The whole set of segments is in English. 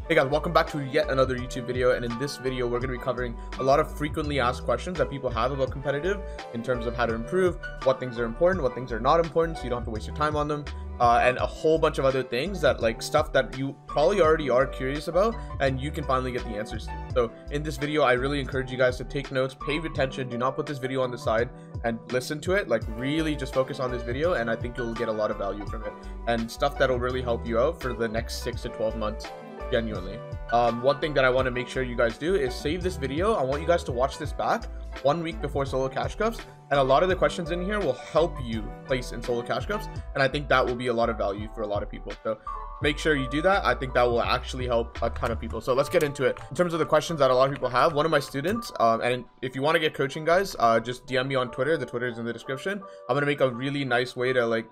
Hey guys, welcome back to yet another YouTube video, and in this video we're going to be covering a lot of frequently asked questions that people have about competitive in terms of how to improve, what things are important, what things are not important, so you don't have to waste your time on them, and a whole bunch of other things that like stuff that you probably already are curious about and you can finally get the answers to. So in this video I really encourage you guys to take notes, pay attention, do not put this video on the side and listen to it. Like really just focus on this video, and I think you'll get a lot of value from it and stuff that'll really help you out for the next 6 to 12 months. Genuinely. One thing that I want to make sure you guys do is save this video. I want you guys to watch this back 1 week before solo cash cups, and a lot of the questions in here will help you place in solo cash cups, and I think that will be a lot of value for a lot of people. So make sure you do that. I think that will actually help a ton of people. So let's get into it. In terms of the questions that a lot of people have, one of my students, and if you want to get coaching, guys, just DM me on Twitter. The Twitter is in the description. I'm gonna make a really nice way to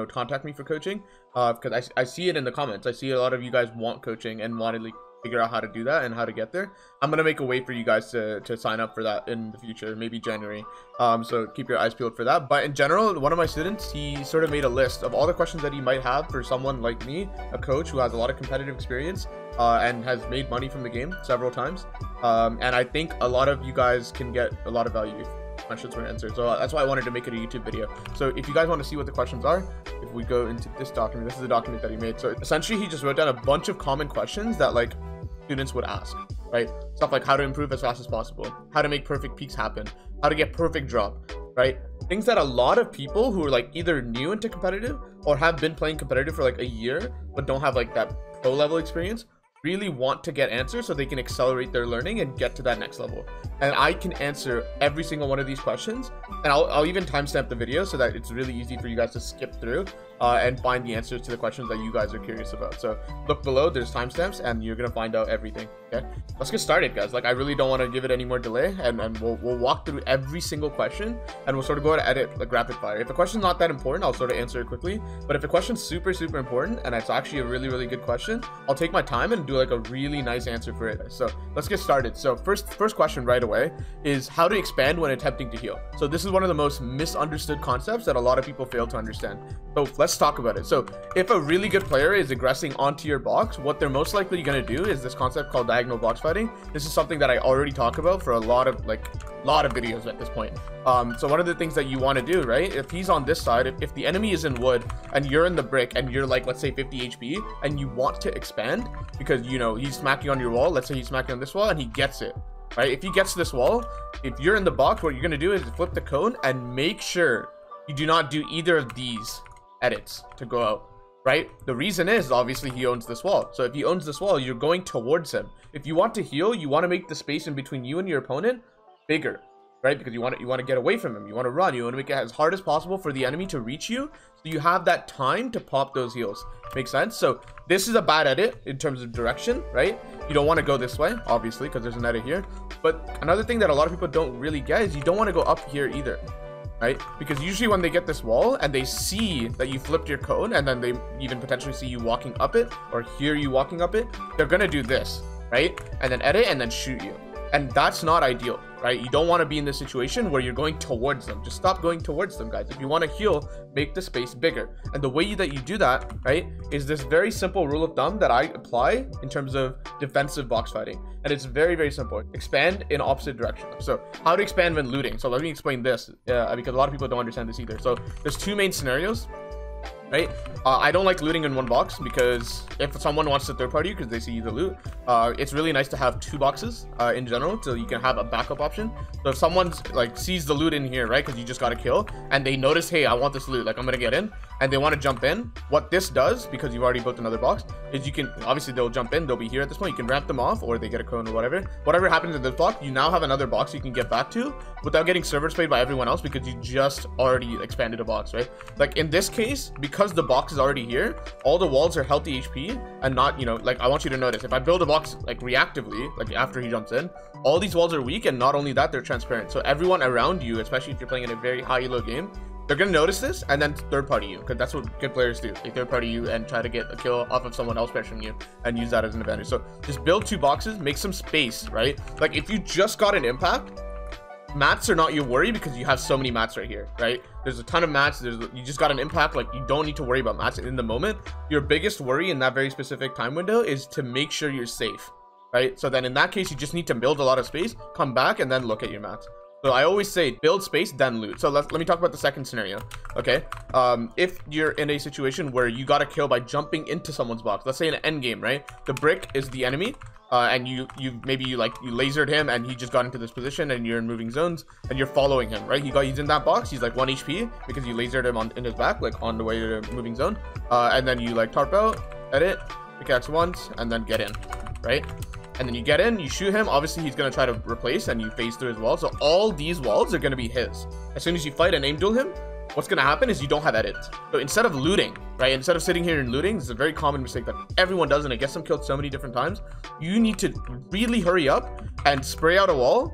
contact me for coaching, because I see it in the comments. I see a lot of you guys want coaching and want to figure out how to do that and how to get there. I'm gonna make a way for you guys to sign up for that in the future, maybe January. So keep your eyes peeled for that. But in general, one of my students, he sort of made a list of all the questions that he might have for someone like me, a coach who has a lot of competitive experience and has made money from the game several times, and I think a lot of you guys can get a lot of value questions were answered. So that's why I wanted to make it a YouTube video. So if you guys want to see what the questions are, if we go into this document, this is the document that he made. So essentially he just wrote down a bunch of common questions that like students would ask, right? Stuff like how to improve as fast as possible, how to make perfect peaks happen, how to get perfect drop, right? Things that a lot of people who are like either new into competitive or have been playing competitive for like a year but don't have like that pro level experience really want to get answers so they can accelerate their learning and get to that next level. And I can answer every single one of these questions, and I'll even timestamp the video so that it's really easy for you guys to skip through and find the answers to the questions that you guys are curious about. So look below, there's timestamps, and you're gonna find out everything. Okay, let's get started, guys. Like I really don't want to give it any more delay, and we'll walk through every single question, and we'll sort of go to edit like rapid fire. If a question's not that important, I'll sort of answer it quickly, but if a question's super important and it's actually a really good question, I'll take my time and do like a really nice answer for it. So let's get started. So first question right away is how to expand when attempting to heal. So this is one of the most misunderstood concepts that a lot of people fail to understand. So let's talk about it. So if a really good player is aggressing onto your box, what they're most likely going to do is this concept called diagonal box fighting. This is something that I already talk about for a lot of videos at this point. So one of the things that you want to do, right, if he's on this side, if the enemy is in wood and you're in the brick and you're like, let's say 50 HP and you want to expand because he's smacking on your wall, let's say he's smacking on this wall and he gets it, right? If he gets this wall, if you're in the box, what you're going to do is flip the cone and make sure you do not do either of these edits to go out, right? The reason is obviously he owns this wall. So if he owns this wall, you're going towards him. If you want to heal, you want to make the space in between you and your opponent bigger, right? Because you want to get away from him, you want to run, you want to make it as hard as possible for the enemy to reach you, so you have that time to pop those heals. Makes sense? So this is a bad edit in terms of direction, right? You don't want to go this way, obviously, because there's an edit here. But another thing that a lot of people don't really get is you don't want to go up here either, right? Because usually when they get this wall and they see that you flipped your cone, and then they even potentially see you walking up it or hear you walking up it, they're gonna do this, right? And then edit and then shoot you. And that's not ideal, right? You don't want to be in this situation where you're going towards them. Just stop going towards them, guys. If you want to heal, make the space bigger. And the way that you do that, right, is this very simple rule of thumb that I apply in terms of defensive box fighting. And it's very simple. Expand in opposite direction. So how to expand when looting. So let me explain this because a lot of people don't understand this either. So there's two main scenarios, right? I don't like looting in one box because if someone wants to third party you because they see the loot, it's really nice to have two boxes in general, so you can have a backup option. So if someone's like sees the loot in here, right, because you just got a kill, and they notice, hey, I want this loot, like I'm gonna get in, and they want to jump in, what this does, because you've already built another box, is you can obviously they'll jump in, they'll be here at this point, you can ramp them off, or they get a cone or whatever happens in this block, you now have another box you can get back to without getting server sprayed by everyone else because you just already expanded a box, right? Like in this case, because the box is already here, all the walls are healthy HP and not, like I want you to notice, if I build a box like reactively, like after he jumps in, all these walls are weak, and not only that, they're transparent. So everyone around you, especially if you're playing in a very high elo game, they're gonna notice this and then third party you, because that's what good players do. They third party you and try to get a kill off of someone else pressuring you and use that as an advantage. So just build two boxes, make some space, right? Like if you just got an impact, mats are not your worry because you have so many mats right here, right? There's a ton of mats. You just got an impact. Like, you don't need to worry about mats in the moment. Your biggest worry in that very specific time window is to make sure you're safe, right? So then in that case, you just need to build a lot of space, come back, and then look at your mats. So I always say build space, then loot. So let me talk about the second scenario. Okay, if you're in a situation where you got a kill by jumping into someone's box, let's say in an end game, right? The brick is the enemy, and you lasered him and he just got into this position, and you're in moving zones and you're following him, right? He's in that box. He's like 1 HP because you lasered him in his back, like on the way to the moving zone. And then you like tarp out, edit, pickaxe once, and then get in, right? And then you get in, you shoot him. Obviously, he's going to try to replace, and you phase through his wall. So all these walls are going to be his. As soon as you fight and aim duel him, what's going to happen is you don't have edits. So instead of looting, right, instead of sitting here and looting, this is a very common mistake that everyone does, and it gets them killed so many different times. You need to really hurry up and spray out a wall,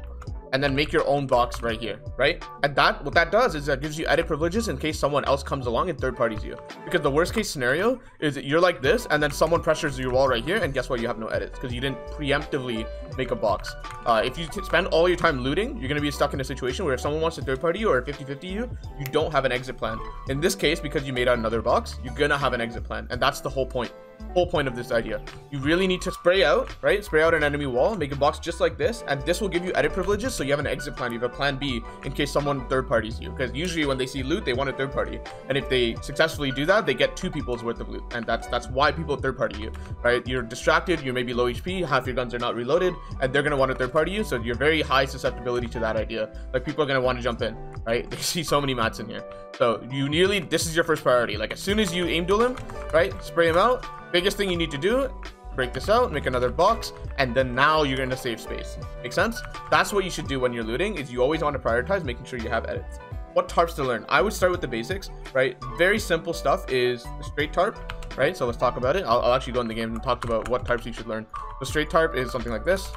and then make your own box right here, right? And what that does is that gives you edit privileges in case someone else comes along and third parties you. Because the worst case scenario is that you're like this, and then someone pressures your wall right here, and guess what? You have no edits because you didn't preemptively make a box. If you spend all your time looting, you're gonna be stuck in a situation where if someone wants to third party you or 50-50 you don't have an exit plan. In this case, because you made out another box, you're gonna have an exit plan, and that's the whole point of this idea. You really need to spray out, right? Spray out an enemy wall, make a box just like this, and this will give you edit privileges, so you have an exit plan. You have a plan B in case someone third parties you, because usually when they see loot, they want a third party, and if they successfully do that, they get 2 people's worth of loot, and that's why people third party you, right? You're distracted, you're maybe low HP, half your guns are not reloaded, and they're gonna want to third party you, so you're very high susceptibility to that idea. Like, people are gonna want to jump in, right? They see so many mats in here, so this is your first priority. Like, as soon as you aim duel him, right, spray him out. Biggest thing you need to do, break this out, make another box, and then now you're going to save space. Make sense? That's what you should do when you're looting, is you always want to prioritize making sure you have edits. What tarps to learn? I would start with the basics, right? Very simple stuff is straight tarp, right? So let's talk about it. I'll actually go in the game and talk about what tarps you should learn. The straight tarp is something like this,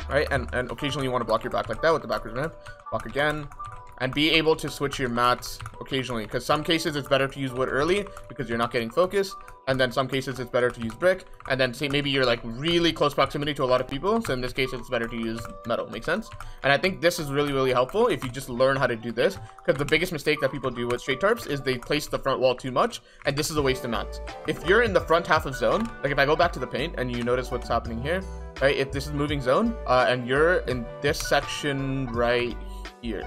right? And occasionally you want to block your back like that with the backwards ramp. Block again. And be able to switch your mats occasionally, because some cases it's better to use wood early because you're not getting focus, and then some cases it's better to use brick, and then say maybe you're like really close proximity to a lot of people, so in this case it's better to use metal. Make sense? And I think this is really helpful if you just learn how to do this, because the biggest mistake that people do with straight tarps is they place the front wall too much, and this is a waste of mats. If you're in the front half of zone, like if I go back to the paint and you notice what's happening here, right? If this is moving zone, and you're in this section right here,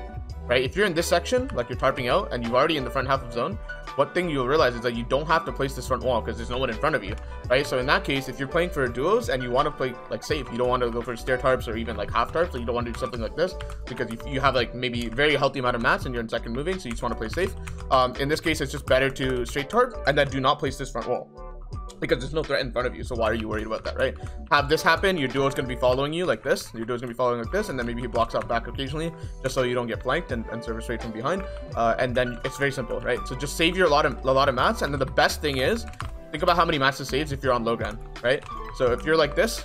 right? If you're in this section, like you're tarping out and you're already in the front half of zone, what thing you'll realize is that you don't have to place this front wall because there's no one in front of you, right? So in that case, if you're playing for duos and you want to play like safe, you don't want to go for stair tarps or even like half tarps, so you don't want to do something like this because you have like maybe very healthy amount of mats and you're in second moving, so you just want to play safe. In this case, it's just better to straight tarp and then do not place this front wall, because there's no threat in front of you, so why are you worried about that, right? Have this happen, your duo is going to be following you like this, and then maybe he blocks out back occasionally just so you don't get flanked and serve straight from behind, and then it's very simple, right? So just save your a lot of mats, and then the best thing is think about how many mats it saves if you're on low ground, right? So if you're like this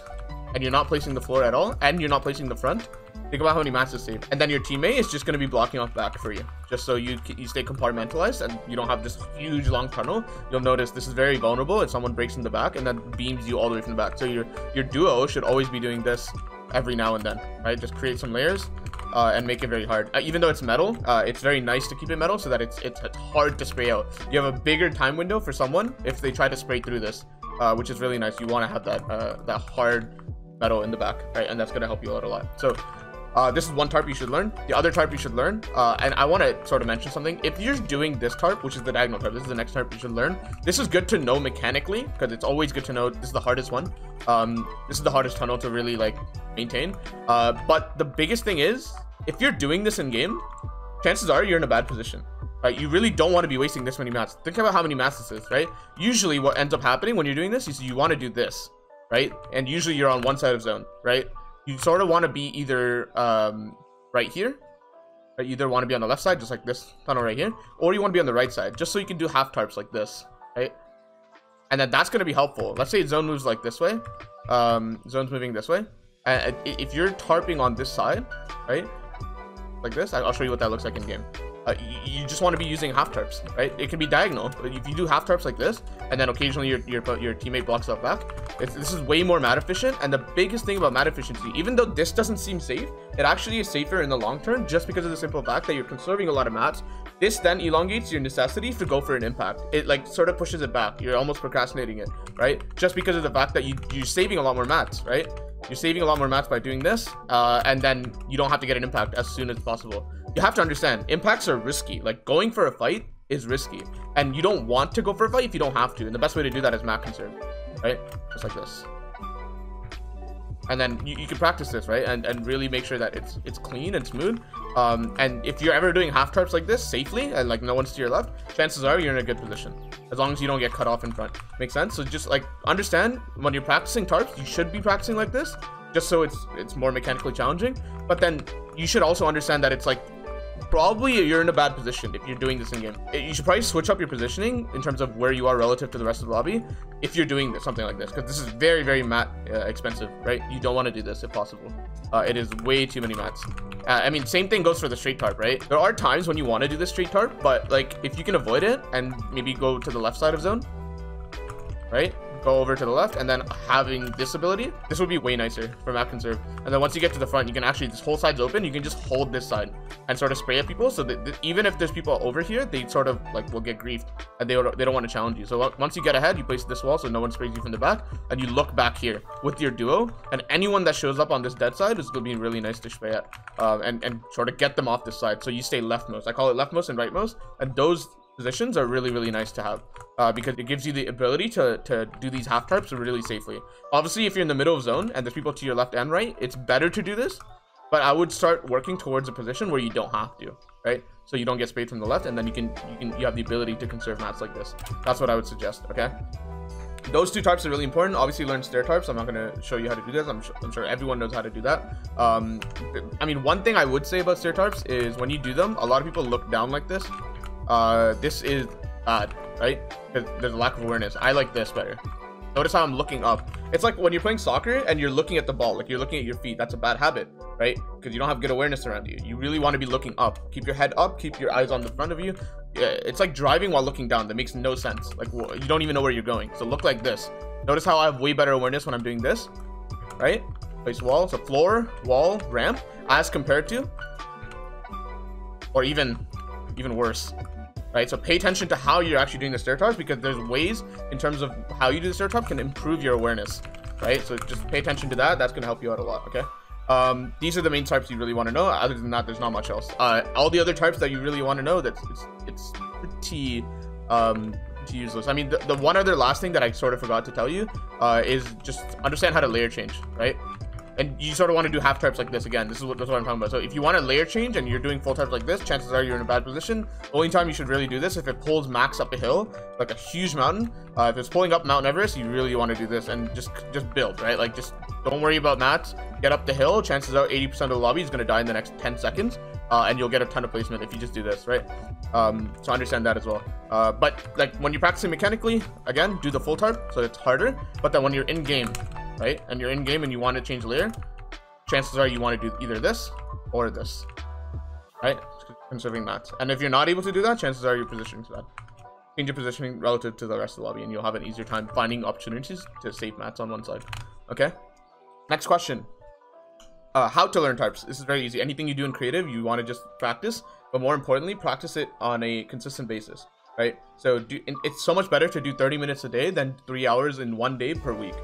and you're not placing the floor at all and you're not placing the front, think about how many mats it saves, and then your teammate is just going to be blocking off back for you, just so you stay compartmentalized and you don't have this huge long tunnel. You'll notice this is very vulnerable if someone breaks in the back and then beams you all the way from the back. So your duo should always be doing this every now and then, right? Just create some layers and make it very hard. Even though it's metal, it's very nice to keep it metal so that it's hard to spray out. You have a bigger time window for someone if they try to spray through this, which is really nice. You want to have that hard metal in the back, right? And that's going to help you out a lot. So this is one tarp you should learn. The other tarp you should learn, and I want to sort of mention something. If you're doing this tarp, which is the diagonal tarp, this is the next tarp you should learn. This is good to know mechanically, because it's always good to know. This is the hardest one. This is the hardest tunnel to really like maintain. But the biggest thing is, if you're doing this in game, chances are you're in a bad position, right? You really don't want to be wasting this many mats. Think about how many mats this is, right? Usually what ends up happening when you're doing this is you want to do this, right? And usually you're on one side of zone, right? You sort of want to be either right here, right? You either want to be on the left side, just like this tunnel right here, or you want to be on the right side, just so you can do half tarps like this, right? And then that's going to be helpful. Let's say zone moves like this way, zone's moving this way, and if you're tarping on this side, right, like this, I'll show you what that looks like in game. you just want to be using half tarps, right? It can be diagonal. If you do half tarps like this, and then occasionally your teammate blocks up back, this is way more mat efficient. And the biggest thing about mat efficiency, even though this doesn't seem safe, it actually is safer in the long term, just because of the simple fact that you're conserving a lot of mats. This then elongates your necessity to go for an impact. It like sort of pushes it back. You're almost procrastinating it, right? Just because of the fact that you're saving a lot more mats, right? You're saving a lot more mats by doing this, and then you don't have to get an impact as soon as possible. You have to understand, impacts are risky. Like, going for a fight is risky, and you don't want to go for a fight if you don't have to. And the best way to do that is mat conserve, right? Just like this. And then you can practice this, right? And really make sure that it's clean and smooth. And if you're ever doing half tarps like this safely, and like no one's to your left, chances are you're in a good position, as long as you don't get cut off in front. Make sense? So just like understand, when you're practicing tarps, you should be practicing like this, just so it's more mechanically challenging. But then you should also understand that it's like, probably you're in a bad position if you're doing this in game. You should probably switch up your positioning in terms of where you are relative to the rest of the lobby if you're doing something like this, because this is very, very mat expensive, right? You don't want to do this if possible. It is way too many mats. I mean, same thing goes for the straight tarp, right? There are times when you want to do the straight tarp, but like if you can avoid it and maybe go to the left side of zone, right? Go over to the left, and then having this ability, this would be way nicer for map conserve. And then once you get to the front, you can actually, this whole side's open, you can just hold this side and sort of spray at people, so that even if there's people over here, they sort of like will get griefed, and they don't want to challenge you. So once you get ahead, you place this wall so no one sprays you from the back, and you look back here with your duo, and anyone that shows up on this dead side is going to be really nice to spray at, and sort of get them off this side. So you stay leftmost. I call it leftmost and rightmost, and those positions are really, really nice to have, because it gives you the ability to do these half tarps really safely. Obviously, if you're in the middle of zone and there's people to your left and right, it's better to do this, but I would start working towards a position where you don't have to, right? So you don't get sprayed from the left, and then you have the ability to conserve mats like this. That's what I would suggest. Okay, those two tarps are really important. Obviously, learn stair tarps. I'm not going to show you how to do this. I'm sure everyone knows how to do that. I mean, one thing I would say about stair tarps is when you do them, a lot of people look down like this. This is bad, right? Because there's a lack of awareness. I like this better. Notice how I'm looking up. It's like when you're playing soccer and you're looking at the ball, like you're looking at your feet. That's a bad habit, right? Because you don't have good awareness around you. You really want to be looking up. Keep your head up. Keep your eyes on the front of you. Yeah, it's like driving while looking down. That makes no sense. Like, you don't even know where you're going. So look like this. Notice how I have way better awareness when I'm doing this, right? Place wall. So floor, wall, ramp, as compared to, or even worse. Right, so pay attention to how you're actually doing the stair tarps, because there's ways in terms of how you do the stair tarp can improve your awareness, right? So just pay attention to that. That's going to help you out a lot. Okay, these are the main tarps you really want to know. Other than that, there's not much else. All the other tarps that you really want to know, it's pretty useless. I mean, the one other last thing that I sort of forgot to tell you is just understand how to layer change, right? And you sort of want to do half tarps like this. Again, that's what I'm talking about. So if you want to layer change and you're doing full tarps like this, chances are you're in a bad position. The only time you should really do this if it pulls max up a hill, like a huge mountain. If it's pulling up Mount Everest, you really want to do this and just build, right? Like, just don't worry about mats. Get up the hill. Chances are 80% of the lobby is going to die in the next 10 seconds. And you'll get a ton of placement if you just do this, right? So understand that as well. But like when you're practicing mechanically, again, do the full tarp, so it's harder. But then when you're in game, right, and you're in game and you want to change layer, chances are you want to do either this or this, right? Conserving mats. And if you're not able to do that, chances are your positioning's bad. Change your positioning relative to the rest of the lobby, and you'll have an easier time finding opportunities to save mats on one side. Okay, next question. How to learn tarps. This is very easy. Anything you do in creative, you want to just practice, but more importantly, practice it on a consistent basis, right? So it's so much better to do 30 minutes a day than 3 hours in one day per week.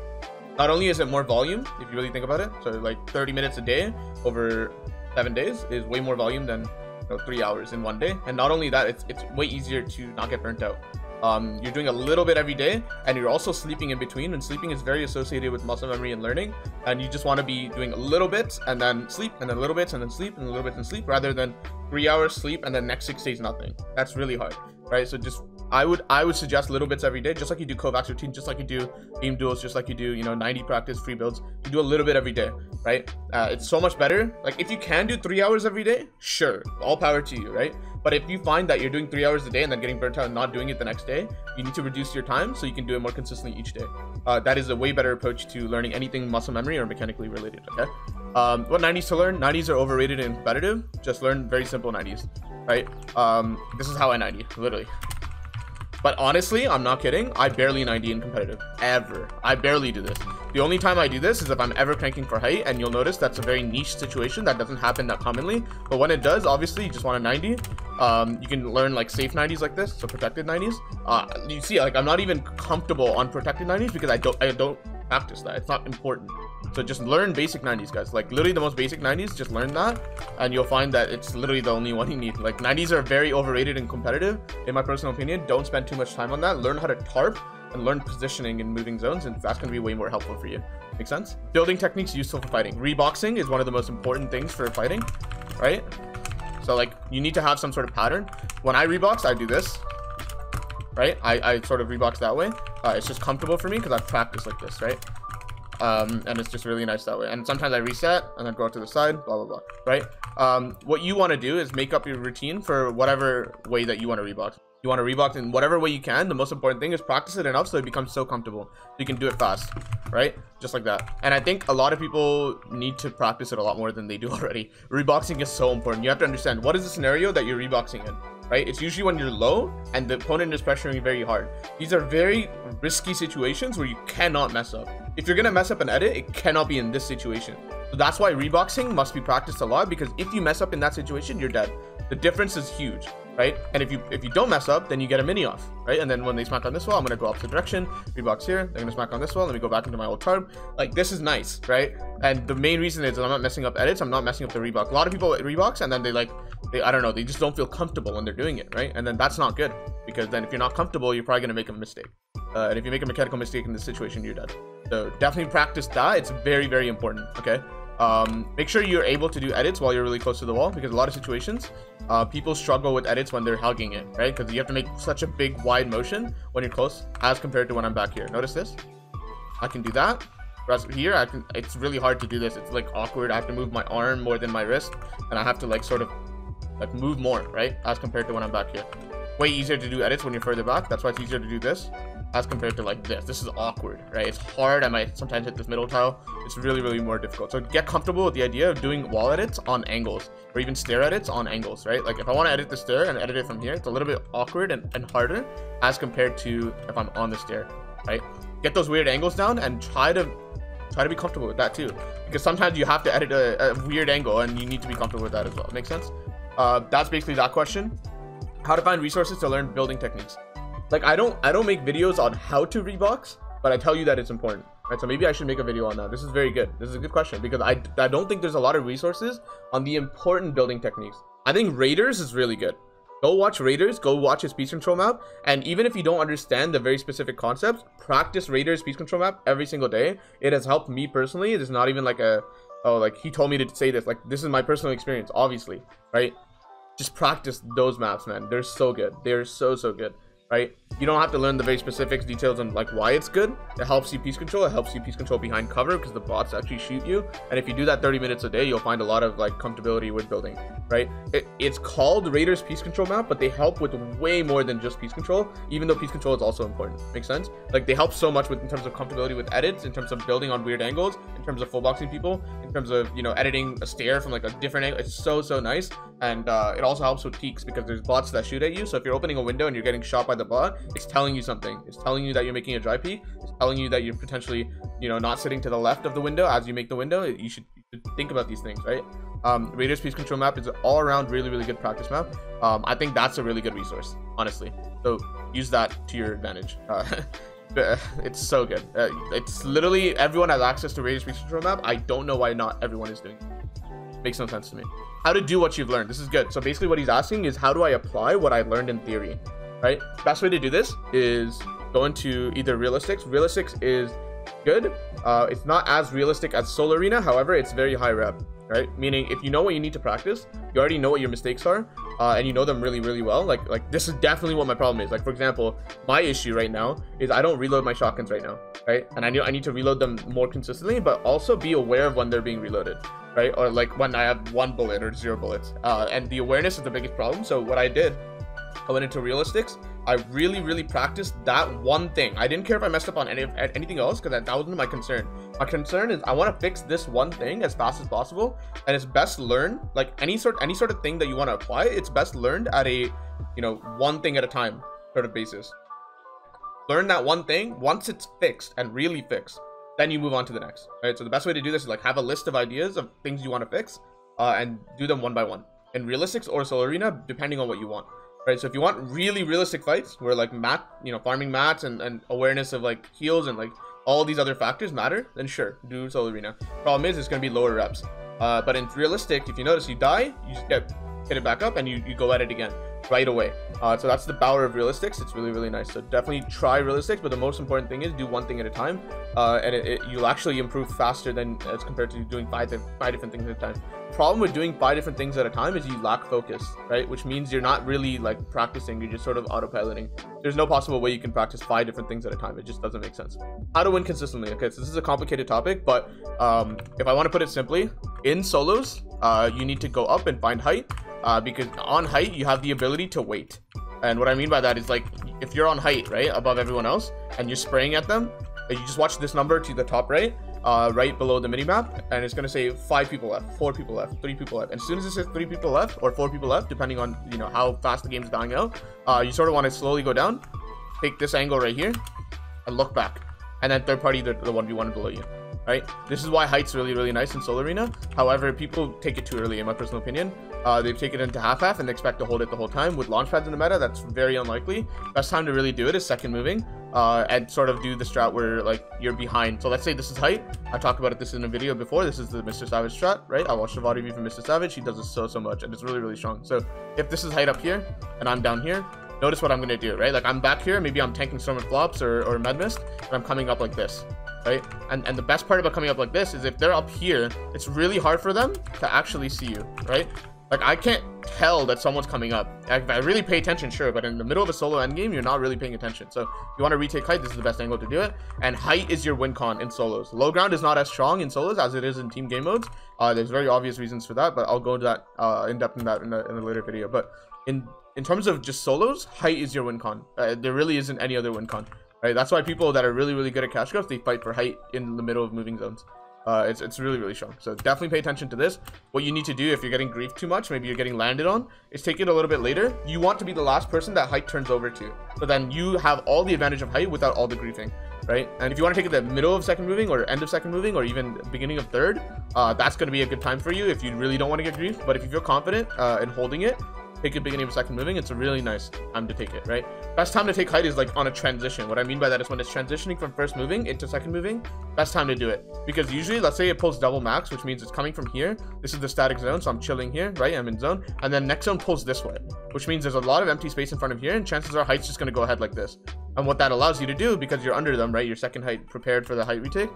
Not only is it more volume, if you really think about it, so like 30 minutes a day over 7 days is way more volume than 3 hours in one day. And not only that, it's way easier to not get burnt out. You're doing a little bit every day, and you're also sleeping in between, and sleeping is very associated with muscle memory and learning. And you just want to be doing a little bit and then sleep, and then a little bit and then sleep, and a little bit and sleep, rather than 3 hours sleep and then next 6 days nothing. That's really hard, right? So just I would suggest little bits every day, just like you do Kovacs routine, just like you do game duels, just like you do 90 practice free builds. You do a little bit every day, right? It's so much better. Like, if you can do 3 hours every day, sure, all power to you, right? But if you find that you're doing 3 hours a day and then getting burnt out and not doing it the next day, you need to reduce your time so you can do it more consistently each day. That is a way better approach to learning anything muscle memory or mechanically related. Okay, what 90s to learn? 90s are overrated and competitive. Just learn very simple 90s. right? This is how I 90, literally. But honestly, I'm not kidding. I barely 90 in competitive, ever. I barely do this. The only time I do this is if I'm ever cranking for height, and you'll notice that's a very niche situation that doesn't happen that commonly. But when it does, obviously, you just want a 90. You can learn like safe 90s like this, so protected 90s. You see, like I'm not even comfortable on protected 90s because I don't practice that. It's not important. So just learn basic 90s, guys. Like literally the most basic 90s, just learn that, and you'll find that it's literally the only one you need. Like 90s are very overrated and competitive, in my personal opinion. Don't spend too much time on that. Learn how to tarp and learn positioning in moving zones, and that's going to be way more helpful for you. Make sense? Building techniques useful for fighting. Reboxing is one of the most important things for fighting, right? So like you need to have some sort of pattern. When I rebox, I do this, right? I sort of rebox that way. It's just comfortable for me because I've practiced like this, right? And it's just really nice that way. And sometimes I reset and then go out to the side, blah, blah, blah, right? What you want to do is make up your routine for whatever way that you want to rebox. You want to rebox in whatever way you can. The most important thing is practice it enough so it becomes so comfortable. So you can do it fast, right? Just like that. And I think a lot of people need to practice it a lot more than they do already. Reboxing is so important. You have to understand what is the scenario that you're reboxing in, right? It's usually when you're low and the opponent is pressuring you very hard. These are very risky situations where you cannot mess up. If you're gonna mess up an edit, it cannot be in this situation. So that's why reboxing must be practiced a lot, because if you mess up in that situation, you're dead. The difference is huge, right? And if you don't mess up, then you get a mini off, right? And then when they smack on this wall, I'm gonna go opposite direction, rebox here, they're gonna smack on this wall, let me go back into my old tarp. Like, this is nice, right? And the main reason is that I'm not messing up edits, I'm not messing up the rebox. A lot of people rebox and then they I don't know, they just don't feel comfortable when they're doing it, right? And then that's not good, because then if you're not comfortable, you're probably gonna make a mistake. And if you make a mechanical mistake in this situation, you're dead. So definitely practice that. It's very, very important, okay? Make sure you're able to do edits while you're really close to the wall, because a lot of situations, people struggle with edits when they're hugging it, right? Because you have to make such a big, wide motion when you're close as compared to when I'm back here. Notice this. I can do that. Whereas here, it's really hard to do this. It's like awkward. I have to move my arm more than my wrist, and I have to like sort of like move more, right? As compared to when I'm back here. Way easier to do edits when you're further back. That's why it's easier to do this as compared to like this. This is awkward, right? It's hard. I might sometimes hit this middle tile. It's really, really more difficult. So get comfortable with the idea of doing wall edits on angles, or even stair edits on angles, right? Like if I want to edit the stair and edit it from here, it's a little bit awkward and harder as compared to if I'm on the stair, right? Get those weird angles down and try to be comfortable with that too, because sometimes you have to edit a weird angle and you need to be comfortable with that as well. Make sense? That's basically that question. How to find resources to learn building techniques. Like I don't make videos on how to rebox, but I tell you that it's important, right? So maybe I should make a video on that. This is very good. This is a good question, because I don't think there's a lot of resources on the important building techniques. I think Raiders is really good. Go watch Raiders, go watch his piece control map, and even if you don't understand the very specific concepts, practice Raiders piece control map every single day. It has helped me personally. It is not even like like he told me to say this. Like, this is my personal experience, obviously, right? Just practice those maps, man. They're so good. They're so good, right? You don't have to learn the very specifics, details on like why it's good. It helps you piece control. It helps you piece control behind cover, because the bots actually shoot you. And if you do that 30 minutes a day, you'll find a lot of like comfortability with building, right? It's called Raiders piece control map, but they help with way more than just piece control, even though piece control is also important. Makes sense? Like they help so much with in terms of comfortability with edits, in terms of building on weird angles, in terms of full boxing people, in terms of, you know, editing a stair from like a different angle. It's so nice. And it also helps with peaks, because there's bots that shoot at you. So if you're opening a window and you're getting shot by the bot, it's telling you something. It's telling you that you're making a dry peek. It's telling you that you're potentially, you know, not sitting to the left of the window as you make the window. You should think about these things, right? Raiders piece control map is an all-around really good practice map. I think that's a really good resource, honestly. So use that to your advantage. It's so good. It's literally everyone has access to Raiders piece control map. I don't know why not everyone is doing it. Makes no sense to me. How to do what you've learned. This is good. So basically what he's asking is, how do I apply what I learned in theory, right? Best way to do this is go into either realistics. Realistics is good. It's not as realistic as Soul Arena. However, it's very high rep, right? Meaning if you know what you need to practice, you already know what your mistakes are, and you know them really well. Like this is definitely what my problem is. Like, for example, my issue right now is I don't reload my shotguns right now, right? And I need to reload them more consistently, but also be aware of when they're being reloaded, right? Or like when I have 1 bullet or 0 bullets. And the awareness is the biggest problem. So what I did, I went into realistics I really practiced that one thing. I didn't care if I messed up on anything else, because that wasn't my concern. My concern is I want to fix this one thing as fast as possible, and it's best learned, like any sort of thing that you want to apply, it's best learned at a, you know, one thing at a time sort of basis. Learn that one thing. Once it's fixed and really fixed, then you move on to the next, right? So the best way to do this is like have a list of ideas of things you want to fix, and do them one by one in realistics or solo arena, depending on what you want. Right, so if you want really realistic fights where like farming mats and awareness of like heals and like all these other factors matter, then sure, do solo arena. Problem is, it's going to be lower reps. But in realistic, if you notice you die, you just get hit it back up and you go at it again right away. So that's the power of realistics. It's really nice. So definitely try realistics, but the most important thing is do one thing at a time, and you'll actually improve faster than as compared to doing five different things at a time. Problem with doing 5 different things at a time is you lack focus, right? Which means you're not really like practicing, you're just sort of autopiloting. There's no possible way you can practice 5 different things at a time. It just doesn't make sense. How to win consistently. Okay, so this is a complicated topic, but if I want to put it simply, in solos, you need to go up and find height, because on height you have the ability to wait. And what I mean by that is, like, if you're on height, right, above everyone else, and you're spraying at them, you just watch this number to the top right, right below the minimap, and it's going to say 5 people left, 4 people left, 3 people left. And as soon as it says 3 people left or 4 people left, depending on, you know, how fast the game's dying out, you sort of want to slowly go down, take this angle right here, and look back. And then third party, the 1v1 below you, right? This is why height's really nice in solo arena. However, people take it too early, in my personal opinion. They take it into half and they expect to hold it the whole time. With launch pads in the meta, that's very unlikely. Best time to really do it is second moving, and sort of do the strat where like you're behind. So let's say this is height. I talked about this in a video before. This is the Mr. Savage strat, right? I watched a VOD review from Mr. Savage. He does this so much, and it's really strong. So if this is height up here and I'm down here, notice what I'm gonna do, right? Like I'm back here, maybe I'm tanking Storm and Flops or Med Mist, and I'm coming up like this, right? And the best part about coming up like this is if they're up here, it's really hard for them to actually see you, right? Like I can't tell that someone's coming up. If I really pay attention, sure, but in the middle of a solo endgame, you're not really paying attention. So if you want to retake height, this is the best angle to do it. And height is your win con in solos. Low ground is not as strong in solos as it is in team game modes. There's very obvious reasons for that, but I'll go into that in depth in a later video. But in terms of just solos, height is your win con. There really isn't any other win con, right? That's why people that are really good at cash cuffs, they fight for height in the middle of moving zones. It's really strong. So definitely pay attention to this. What you need to do if you're getting griefed too much, maybe you're getting landed on, is take it a little bit later. You want to be the last person that height turns over to, so then you have all the advantage of height without all the griefing, right? And if you want to take it the middle of second moving or end of second moving or even beginning of third, that's going to be a good time for you if you really don't want to get griefed. But if you feel confident in holding it, take it beginning of second moving. It's a really nice time to take it, right? Best time to take height is like on a transition. What I mean by that is when it's transitioning from first moving into second moving, best time to do it. Because usually, let's say it pulls double max, which means it's coming from here. This is the static zone, so I'm chilling here, right? I'm in zone. And then next zone pulls this way, which means there's a lot of empty space in front of here, and chances are height's just going to go ahead like this. And what that allows you to do, because you're under them, right? Your second height prepared for the height retake.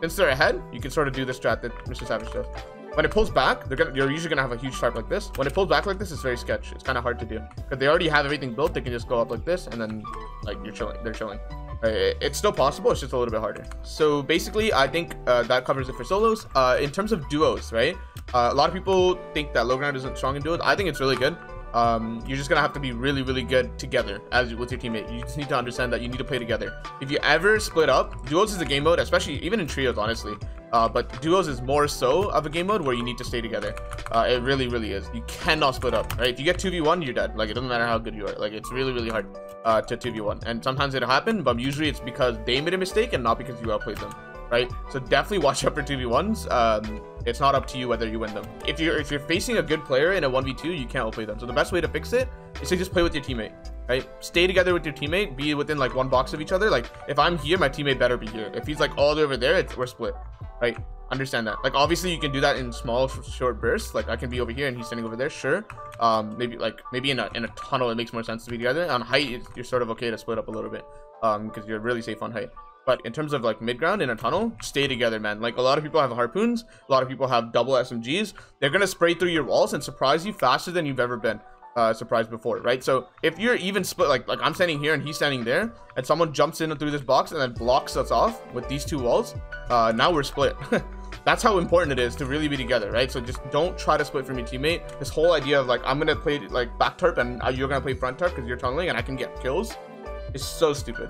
Since they're ahead, you can sort of do the strat that Mr. Savage does. When it pulls back, you're usually gonna have a huge tarp like this. When it pulls back like this, it's very sketch. It's kind of hard to do because they already have everything built. They can just go up like this, and then like you're chilling. They're chilling. It's still possible. It's just a little bit harder. So basically, I think that covers it for solos. In terms of duos, right? A lot of people think that low ground isn't strong in duos. I think it's really good. You're just gonna have to be really good together with your teammate. You just need to understand that you need to play together. If you ever split up, duos is a game mode, especially even in trios, honestly. But duos is more so of a game mode where you need to stay together. It really is. You cannot split up, right? If you get 2v1, you're dead. Like, it doesn't matter how good you are. Like, it's really hard to 2v1. And sometimes it'll happen, but usually it's because they made a mistake and not because you outplayed them, right? So definitely watch out for 2v1s. It's not up to you whether you win them. If you're facing a good player in a 1v2, you can't outplay them. So the best way to fix it is to just play with your teammate, right? Stay together with your teammate, be within like one box of each other. Like, if I'm here, my teammate better be here. If he's like all the way over there, we're split, right? Understand that. Like, obviously you can do that in small short bursts. Like, I can be over here and he's standing over there, sure. Maybe in a tunnel it makes more sense to be together. On height, you're sort of okay to split up a little bit because you're really safe on height. But in terms of like mid ground in a tunnel, stay together, man. Like, a lot of people have harpoons, a lot of people have double SMGs. They're gonna spray through your walls and surprise you faster than you've ever been surprised before, right? So if you're even split, like I'm standing here and he's standing there, and someone jumps in through this box and then blocks us off with these two walls, now we're split. that's how important it is to really be together, right? So just don't try to split from your teammate. This whole idea of like, I'm gonna play like back tarp and you're gonna play front tarp because you're tunneling and I can get kills is so stupid.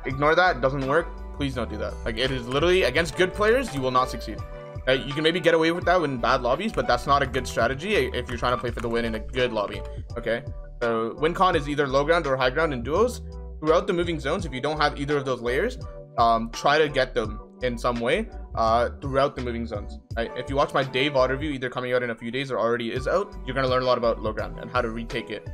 Ignore that. It doesn't work. Please don't do that. Like, it is literally against good players, you will not succeed. Right? You can maybe get away with that in bad lobbies, but that's not a good strategy if you're trying to play for the win in a good lobby. Okay, so win con is either low ground or high ground in duos. Throughout the moving zones, if you don't have either of those layers, try to get them in some way throughout the moving zones, right? If you watch my day VOD review, either coming out in a few days or already is out, you're going to learn a lot about low ground and how to retake it,